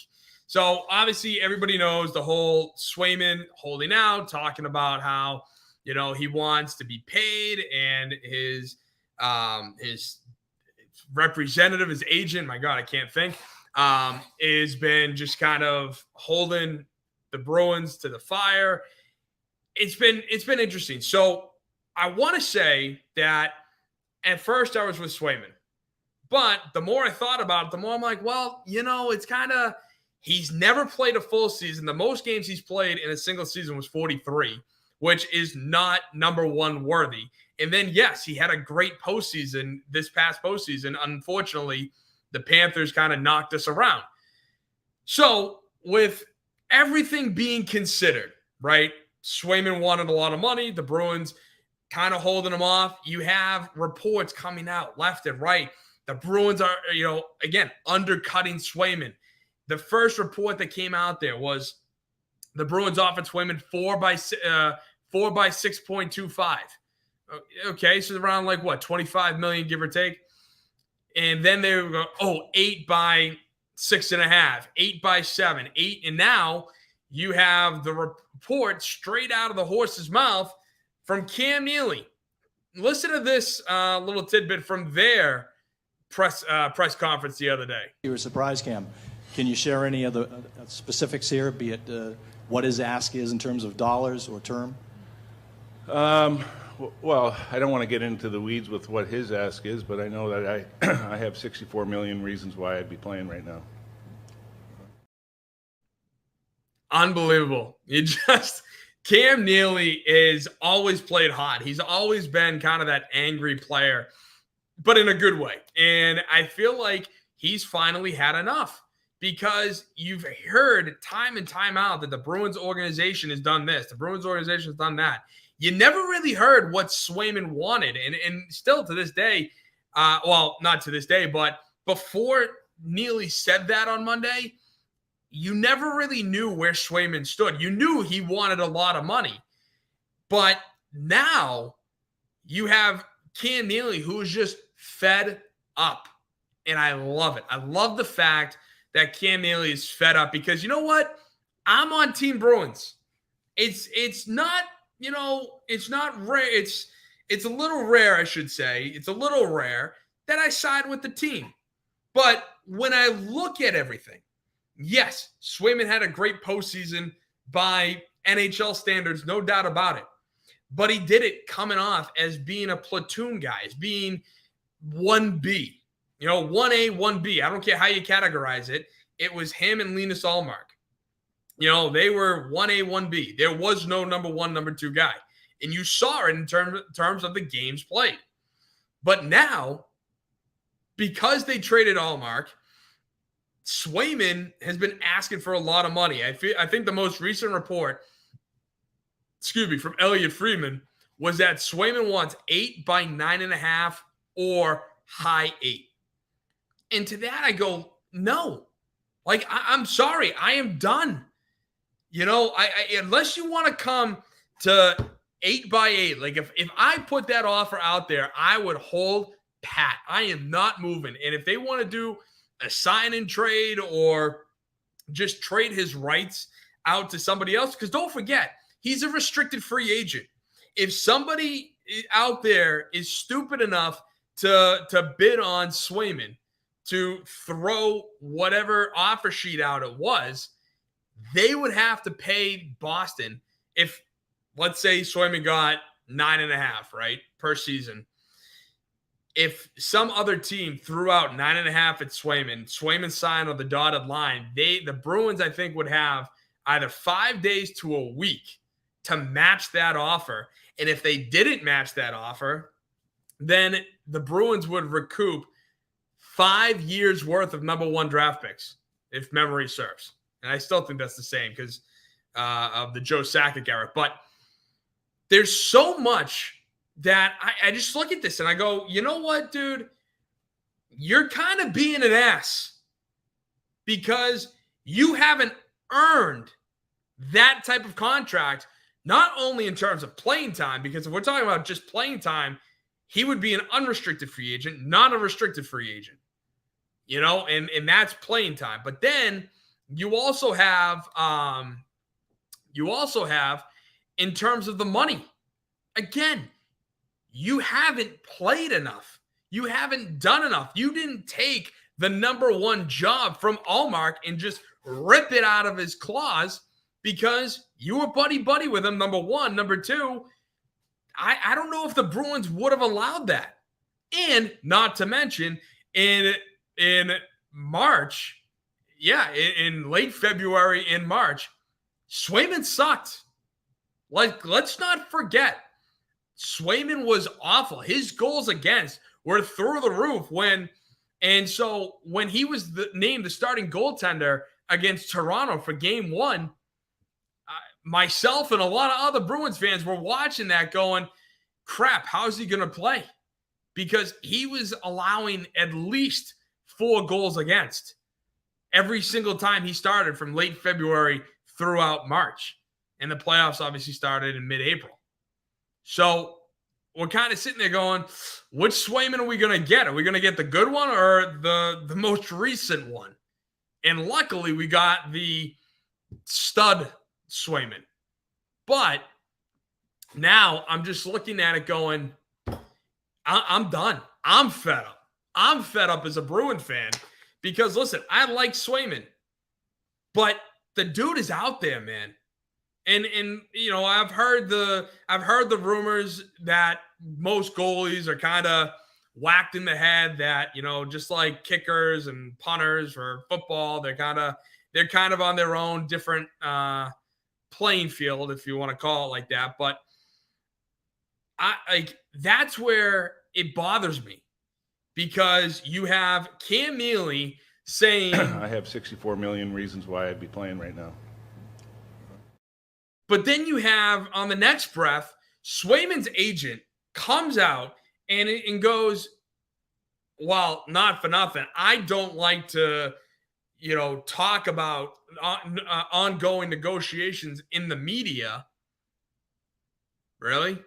So obviously everybody knows the whole Swayman holding out, talking about how, he wants to be paid, and his representative, his agent, my God, I can't think, has been just kind of holding the Bruins to the fire. It's been interesting. So I want to say that at first I was with Swayman, but the more I thought about it, the more I'm like, well, it's kind of, he's never played a full season. The most games he's played in a single season was 43, which is not number one worthy. And then, yes, he had a great postseason this past postseason. Unfortunately, the Panthers kind of knocked us around. So with everything being considered, right, Swayman wanted a lot of money. The Bruins kind of holding him off. You have reports coming out left and right. The Bruins are, again, undercutting Swayman. The first report that came out there was the Bruins offered Swayman 4 by 6.25. Okay, so around 25 million, give or take. And then they would go, 8 by 6.5, 8 by 7, 8. And now you have the report straight out of the horse's mouth from Cam Neely. Listen to this little tidbit from their press conference the other day.
You were surprised, Cam. Can you share any of the specifics here, be it what his ask is in terms of dollars or term?
Well, I don't want to get into the weeds with what his ask is, but I know that I have 64 million reasons why I'd be playing right now.
Unbelievable. Cam Neely is always played hot. He's always been kind of that angry player, but in a good way. And I feel like he's finally had enough, because you've heard time and time out that the Bruins organization has done this, the Bruins organization has done that. You never really heard what Swayman wanted. And still to this day, not to this day, but before Neely said that on Monday, you never really knew where Swayman stood. You knew he wanted a lot of money. But now you have Cam Neely, who is just fed up. And I love it. I love the fact that Cam Neely is fed up, because you know what? I'm on Team Bruins. It's not, it's not rare. It's a little rare, I should say. It's a little rare that I side with the team. But when I look at everything, yes, Swayman had a great postseason by NHL standards, no doubt about it. But he did it coming off as being a platoon guy, as being 1B. 1A, 1B. I don't care how you categorize it. It was him and Linus Ullmark. They were 1A, 1B. There was no number one, number two guy. And you saw it in terms of the games played. But now, because they traded Ullmark, Swayman has been asking for a lot of money. I think the most recent report, from Elliot Friedman, was that Swayman wants 8 by 9.5 or high 8. And to that I go, no. I'm sorry. I am done. Unless you want to come to 8 by 8, if I put that offer out there, I would hold pat. I am not moving. And if they want to do a sign and trade or just trade his rights out to somebody else, because don't forget, he's a restricted free agent. If somebody out there is stupid enough to bid on Swayman, to throw whatever offer sheet out it was, they would have to pay Boston. If, let's say, Swayman got 9.5, right, per season. If some other team threw out 9.5 at Swayman signed on the dotted line, the Bruins, I think, would have either 5 days to a week to match that offer. And if they didn't match that offer, then the Bruins would recoup 5 years worth of number 1 draft picks, if memory serves. And I still think that's the same because of the Joe Sakic era. But there's so much that I just look at this and I go, you know what, dude? You're kind of being an ass because you haven't earned that type of contract, not only in terms of playing time, because if we're talking about just playing time, he would be an unrestricted free agent, not a restricted free agent, and that's playing time. But then you also have in terms of the money, again, you haven't played enough. You haven't done enough. You didn't take the number 1 job from Allmark and just rip it out of his claws because you were buddy-buddy with him, number 1. Number 2, I don't know if the Bruins would have allowed that. And not to mention, in March, in late February and March, Swayman sucked. Let's not forget, Swayman was awful. His goals against were through the roof when he was named the starting goaltender against Toronto for game 1, myself and a lot of other Bruins fans were watching that going, crap, how's he going to play? Because he was allowing at least 4 goals against every single time he started from late February throughout March. And the playoffs obviously started in mid-April. So we're kind of sitting there going, which Swayman are we going to get? Are we going to get the good one or the most recent one? And luckily we got the stud Swayman. But now I'm just looking at it going, I'm done. I'm fed up. I'm fed up as a Bruin fan because, listen, I like Swayman, but the dude is out there, man. And I've heard the rumors that most goalies are kind of whacked in the head that, just like kickers and punters for football, they're kind of on their own different playing field, if you want to call it like that. But that's where it bothers me because you have Cam Neely saying,
I have 64 million reasons why I'd be playing right now.
But then you have, on the next breath, Swayman's agent comes out and goes, well, not for nothing, I don't like to, talk about ongoing negotiations in the media. Really?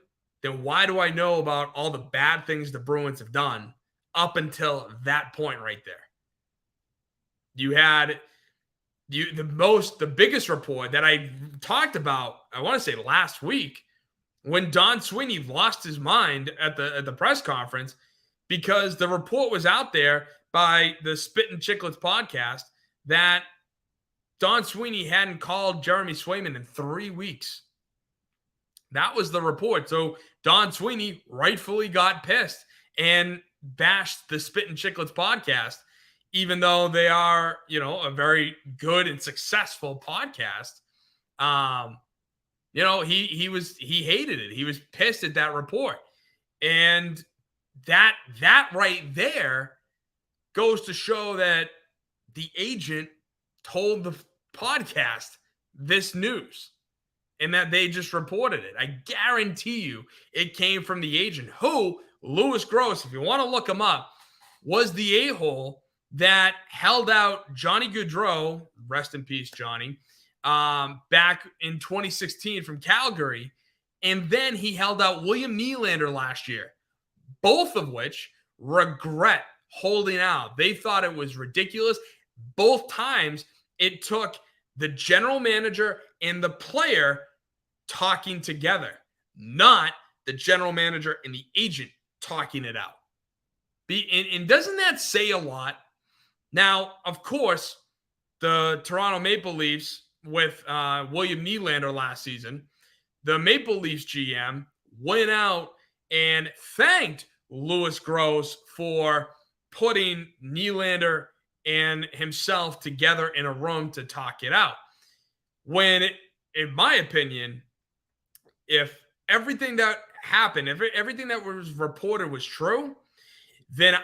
Then why do I know about all the bad things the Bruins have done up until that point right there? You had the biggest report that I talked about, I want to say last week, when Don Sweeney lost his mind at the press conference because the report was out there by the Spit and Chicklets podcast that Don Sweeney hadn't called Jeremy Swayman in 3 weeks. That was the report. So Don Sweeney rightfully got pissed and bashed the Spit and Chicklets podcast, even though they are, a very good and successful podcast. He hated it. He was pissed at that report. And that right there goes to show that the agent told the podcast this news and that they just reported it. I guarantee you it came from the agent who, Louis Gross, if you want to look him up, was the a-hole that held out Johnny Gaudreau, rest in peace, Johnny, back in 2016 from Calgary. And then he held out William Nylander last year, both of which regret holding out. They thought it was ridiculous. Both times it took the general manager and the player talking together, not the general manager and the agent talking it out. And doesn't that say a lot? Now, of course, the Toronto Maple Leafs with William Nylander last season, the Maple Leafs GM went out and thanked Louis Gross for putting Nylander and himself together in a room to talk it out. When, in my opinion, if everything that happened, if everything that was reported was true, then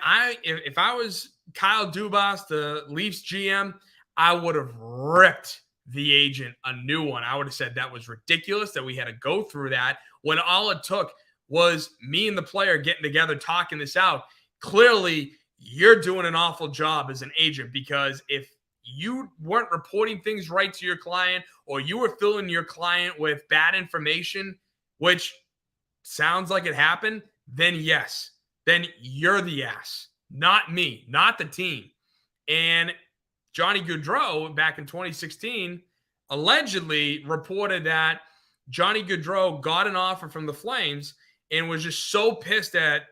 if I was Kyle Dubas, the Leafs GM, I would have ripped the agent a new one. I would have said that was ridiculous that we had to go through that when all it took was me and the player getting together, talking this out. Clearly, you're doing an awful job as an agent, because if you weren't reporting things right to your client, or you were filling your client with bad information, which sounds like it happened, then yes, then you're the ass, not me, not the team. And Johnny Gaudreau, back in 2016, allegedly reported that Johnny Gaudreau got an offer from the Flames and was just so pissed at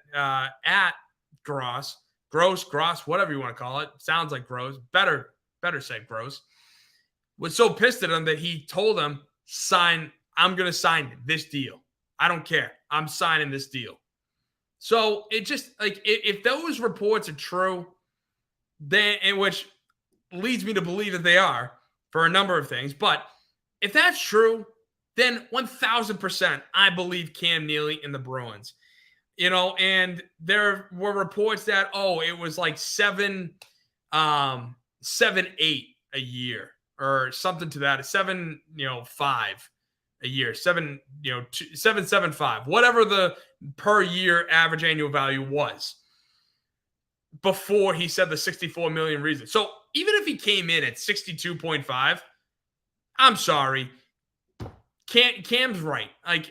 Gross, whatever you want to call it. Sounds like Gross. Better say Gross. Was so pissed at him that he told him, I'm going to sign this deal. I don't care. I'm signing this deal. So it just, like, if those reports are true, then, in which leads me to believe that they are for a number of things, but if that's true, then 1,000% I believe Cam Neely and the Bruins. And there were reports that, it was like 7-8 a year or something to that, 7-5 a year, 7.75, whatever the per year average annual value was before he said the 64 million reasons. So even if he came in at 62.5, I'm sorry, Cam's right. Like,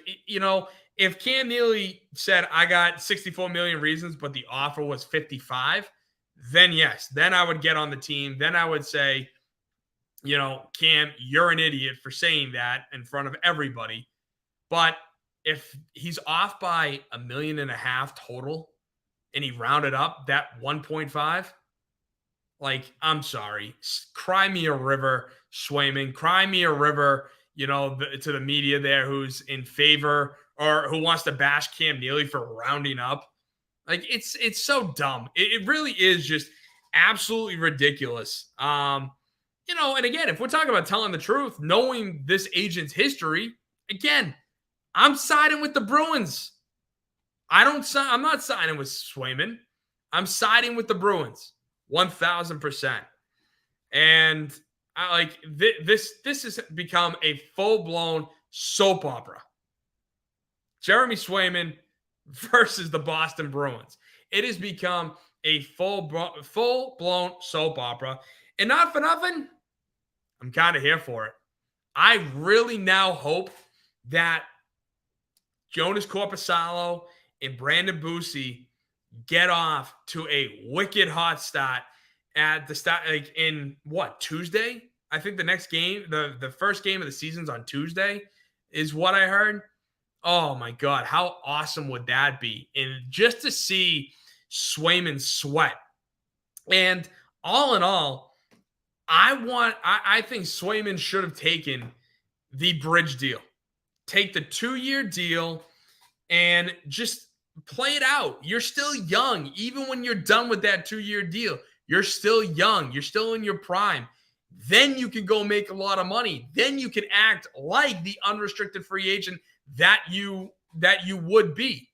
if Cam Neely said, I got 64 million reasons, but the offer was 55, then yes, then I would get on the team. Then I would say, Cam, you're an idiot for saying that in front of everybody. But if he's off by $1.5 million total and he rounded up that 1.5, like, I'm sorry, cry me a river, Swayman, cry me a river, to the media there who's in favor or who wants to bash Cam Neely for rounding up. Like, it's so dumb. It really is just absolutely ridiculous. And again, if we're talking about telling the truth, knowing this agent's history, again, I'm siding with the Bruins. I'm not siding with Swayman. I'm siding with the Bruins 1,000%. And this has become a full-blown soap opera. Jeremy Swayman versus the Boston Bruins. It has become a full-blown soap opera. And not for nothing, I'm kind of here for it. I really now hope that Jonas Corposalo and Brandon Bussi get off to a wicked hot start at the start, like in Tuesday? I think the next game, the first game of the season's on Tuesday, is what I heard. Oh my God, how awesome would that be? And just to see Swayman sweat. And all in all, I think Swayman should have taken the bridge deal. Take the 2-year deal and just play it out. You're still young. Even when you're done with that 2-year deal, you're still young. You're still in your prime. Then you can go make a lot of money. Then you can act like the unrestricted free agent that you would be.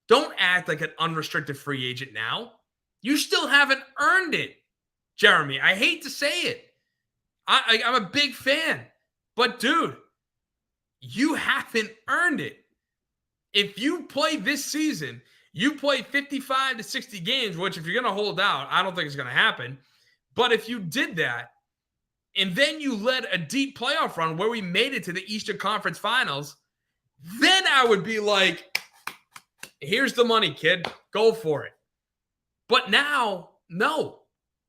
Don't act like an unrestricted free agent now. You still haven't earned it, Jeremy. I hate to say it. I'm a big fan. But, dude, you haven't earned it. If you play this season, you play 55 to 60 games, which if you're going to hold out, I don't think it's going to happen. But if you did that, and then you led a deep playoff run where we made it to the Eastern Conference Finals, then I would be like, here's the money, kid. Go for it. But now, no.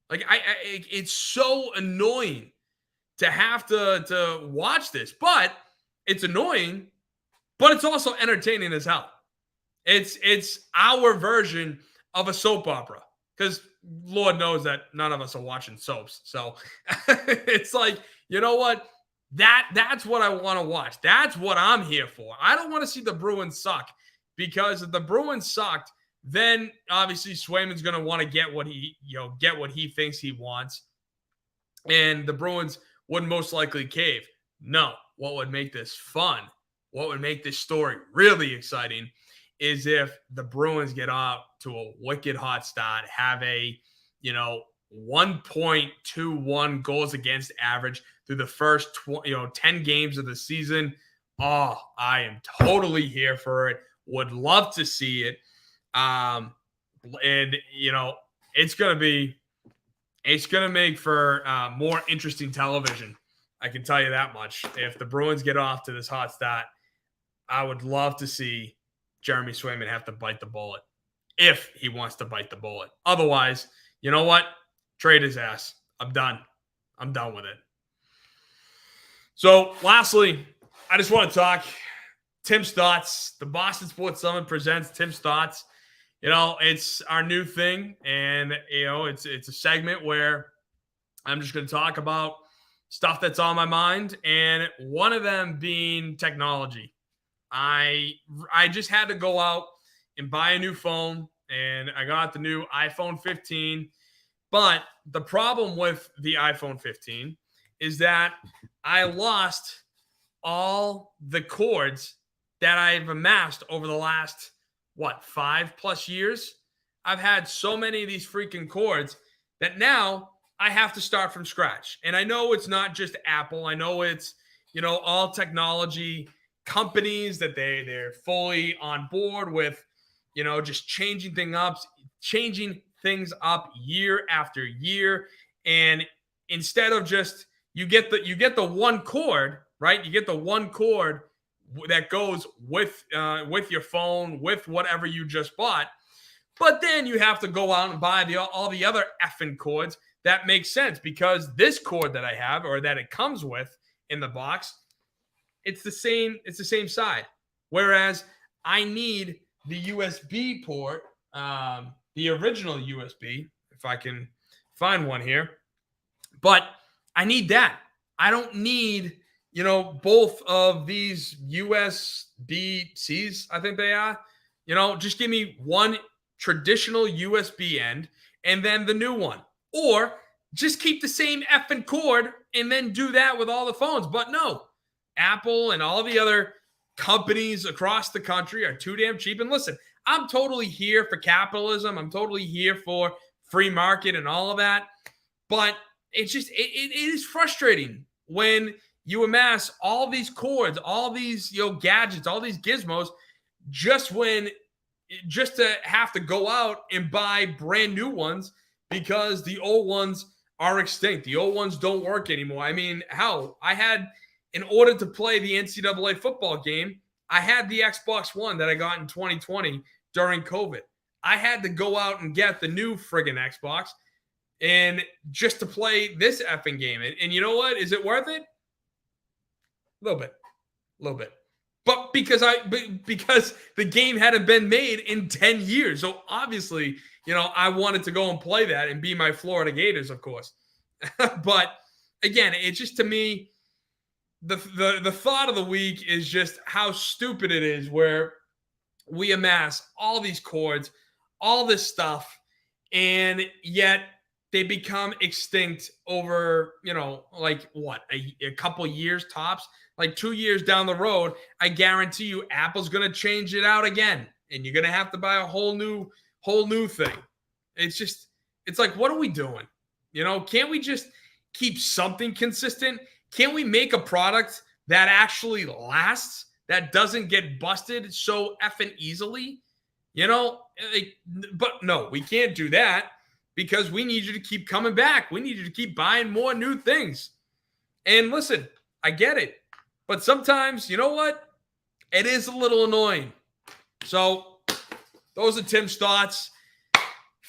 Like, it's so annoying to have to watch this. But it's annoying, but it's also entertaining as hell. It's our version of a soap opera, because Lord knows that none of us are watching soaps. So it's like, you know what? That's what I want to watch. That's what I'm here for. I don't want to see the Bruins suck, because if the Bruins sucked, then obviously Swayman's going to want to get what he thinks he wants, and the Bruins would most likely cave. No, what would make this fun? What would make this story really exciting is if the Bruins get off to a wicked hot start, have a 1.21 goals against average through the first 10 games of the season. Oh, I am totally here for it. Would love to see it. And it's going to make for more interesting television. I can tell you that much. If the Bruins get off to this hot start, I would love to see Jeremy Swayman have to bite the bullet if he wants to bite the bullet. Otherwise, you know what? Trade his ass. I'm done. I'm done with it. So, lastly, I just want to talk Tim's Thoughts. The Boston Sports Summit presents Tim's Thoughts. It's our new thing, and it's a segment where I'm just going to talk about stuff that's on my mind, and one of them being technology. I just had to go out and buy a new phone, and I got the new iPhone 15. But the problem with the iPhone 15 is that I lost all the cords that I've amassed over the last, 5+ years? I've had so many of these freaking cords that now I have to start from scratch. And I know it's not just Apple. I know it's, all technology companies that they're fully on board with, just changing things up year after year. And instead of just, you get the one cord, right? You get the one cord that goes with your phone, with whatever you just bought. But then you have to go out and buy all the other effing cords. That makes sense because this cord that I have, or that it comes with in the box, it's the same side. Whereas I need the USB port, the original USB, if I can find one here. But I need that. I don't need, both of these USB-Cs, I think they are. Just give me one traditional USB end and then the new one. Or just keep the same effing cord and then do that with all the phones. But no, Apple and all the other companies across the country are too damn cheap. And listen, I'm totally here for capitalism. I'm totally here for free market and all of that. But it's just, it is frustrating when you amass all these cords, all these, gadgets, all these gizmos, just to have to go out and buy brand new ones because the old ones are extinct. The old ones don't work anymore. I mean, hell, in order to play the NCAA football game, I had the Xbox One that I got in 2020 during COVID. I had to go out and get the new friggin' Xbox and just to play this effing game. And you know what? Is it worth it? A little bit. But because the game hadn't been made in 10 years. So obviously, I wanted to go and play that and be my Florida Gators, of course. But again, it's just, to me, the thought of the week is just how stupid it is where we amass all these cords, all this stuff, and yet they become extinct over, a couple years tops, like 2 years down the road. I guarantee you Apple's going to change it out again, and you're going to have to buy a whole new thing. It's like, what are we doing? Can't we just keep something consistent? Can't we make a product that actually lasts, that doesn't get busted so effing easily? But no, we can't do that because we need you to keep coming back. We need you to keep buying more new things. And listen, I get it. But sometimes, you know what? It is a little annoying. So those are Tim's thoughts.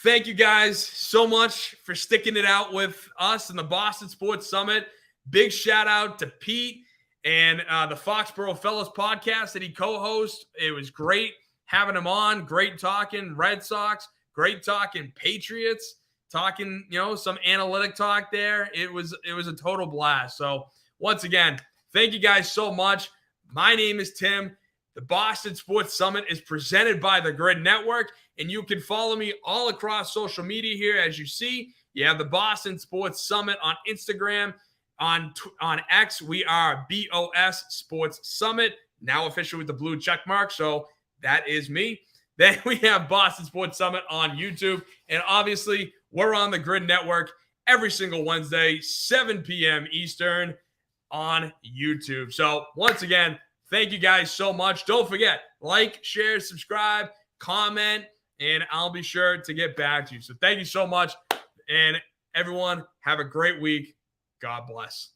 Thank you guys so much for sticking it out with us in the Boston Sports Summit. Big shout out to Pete and the Foxborough Fellas podcast that he co-hosts. It was great having him on. Great talking Red Sox. Great talking Patriots. Talking, some analytic talk there. It was a total blast. So once again, thank you guys so much. My name is Tim. The Boston Sports Summit is presented by the Grid Network, and you can follow me all across social media here. As you see, you have the Boston Sports Summit on Instagram. On X, we are BOS Sports Summit, now official with the blue check mark. So that is me. Then we have Boston Sports Summit on YouTube. And obviously, We're on the Grid Network every single Wednesday, 7 p.m. Eastern on YouTube. So once again, thank you guys so much. Don't forget, like, share, subscribe, comment, and I'll be sure to get back to you. So thank you so much. And everyone, have a great week. God bless.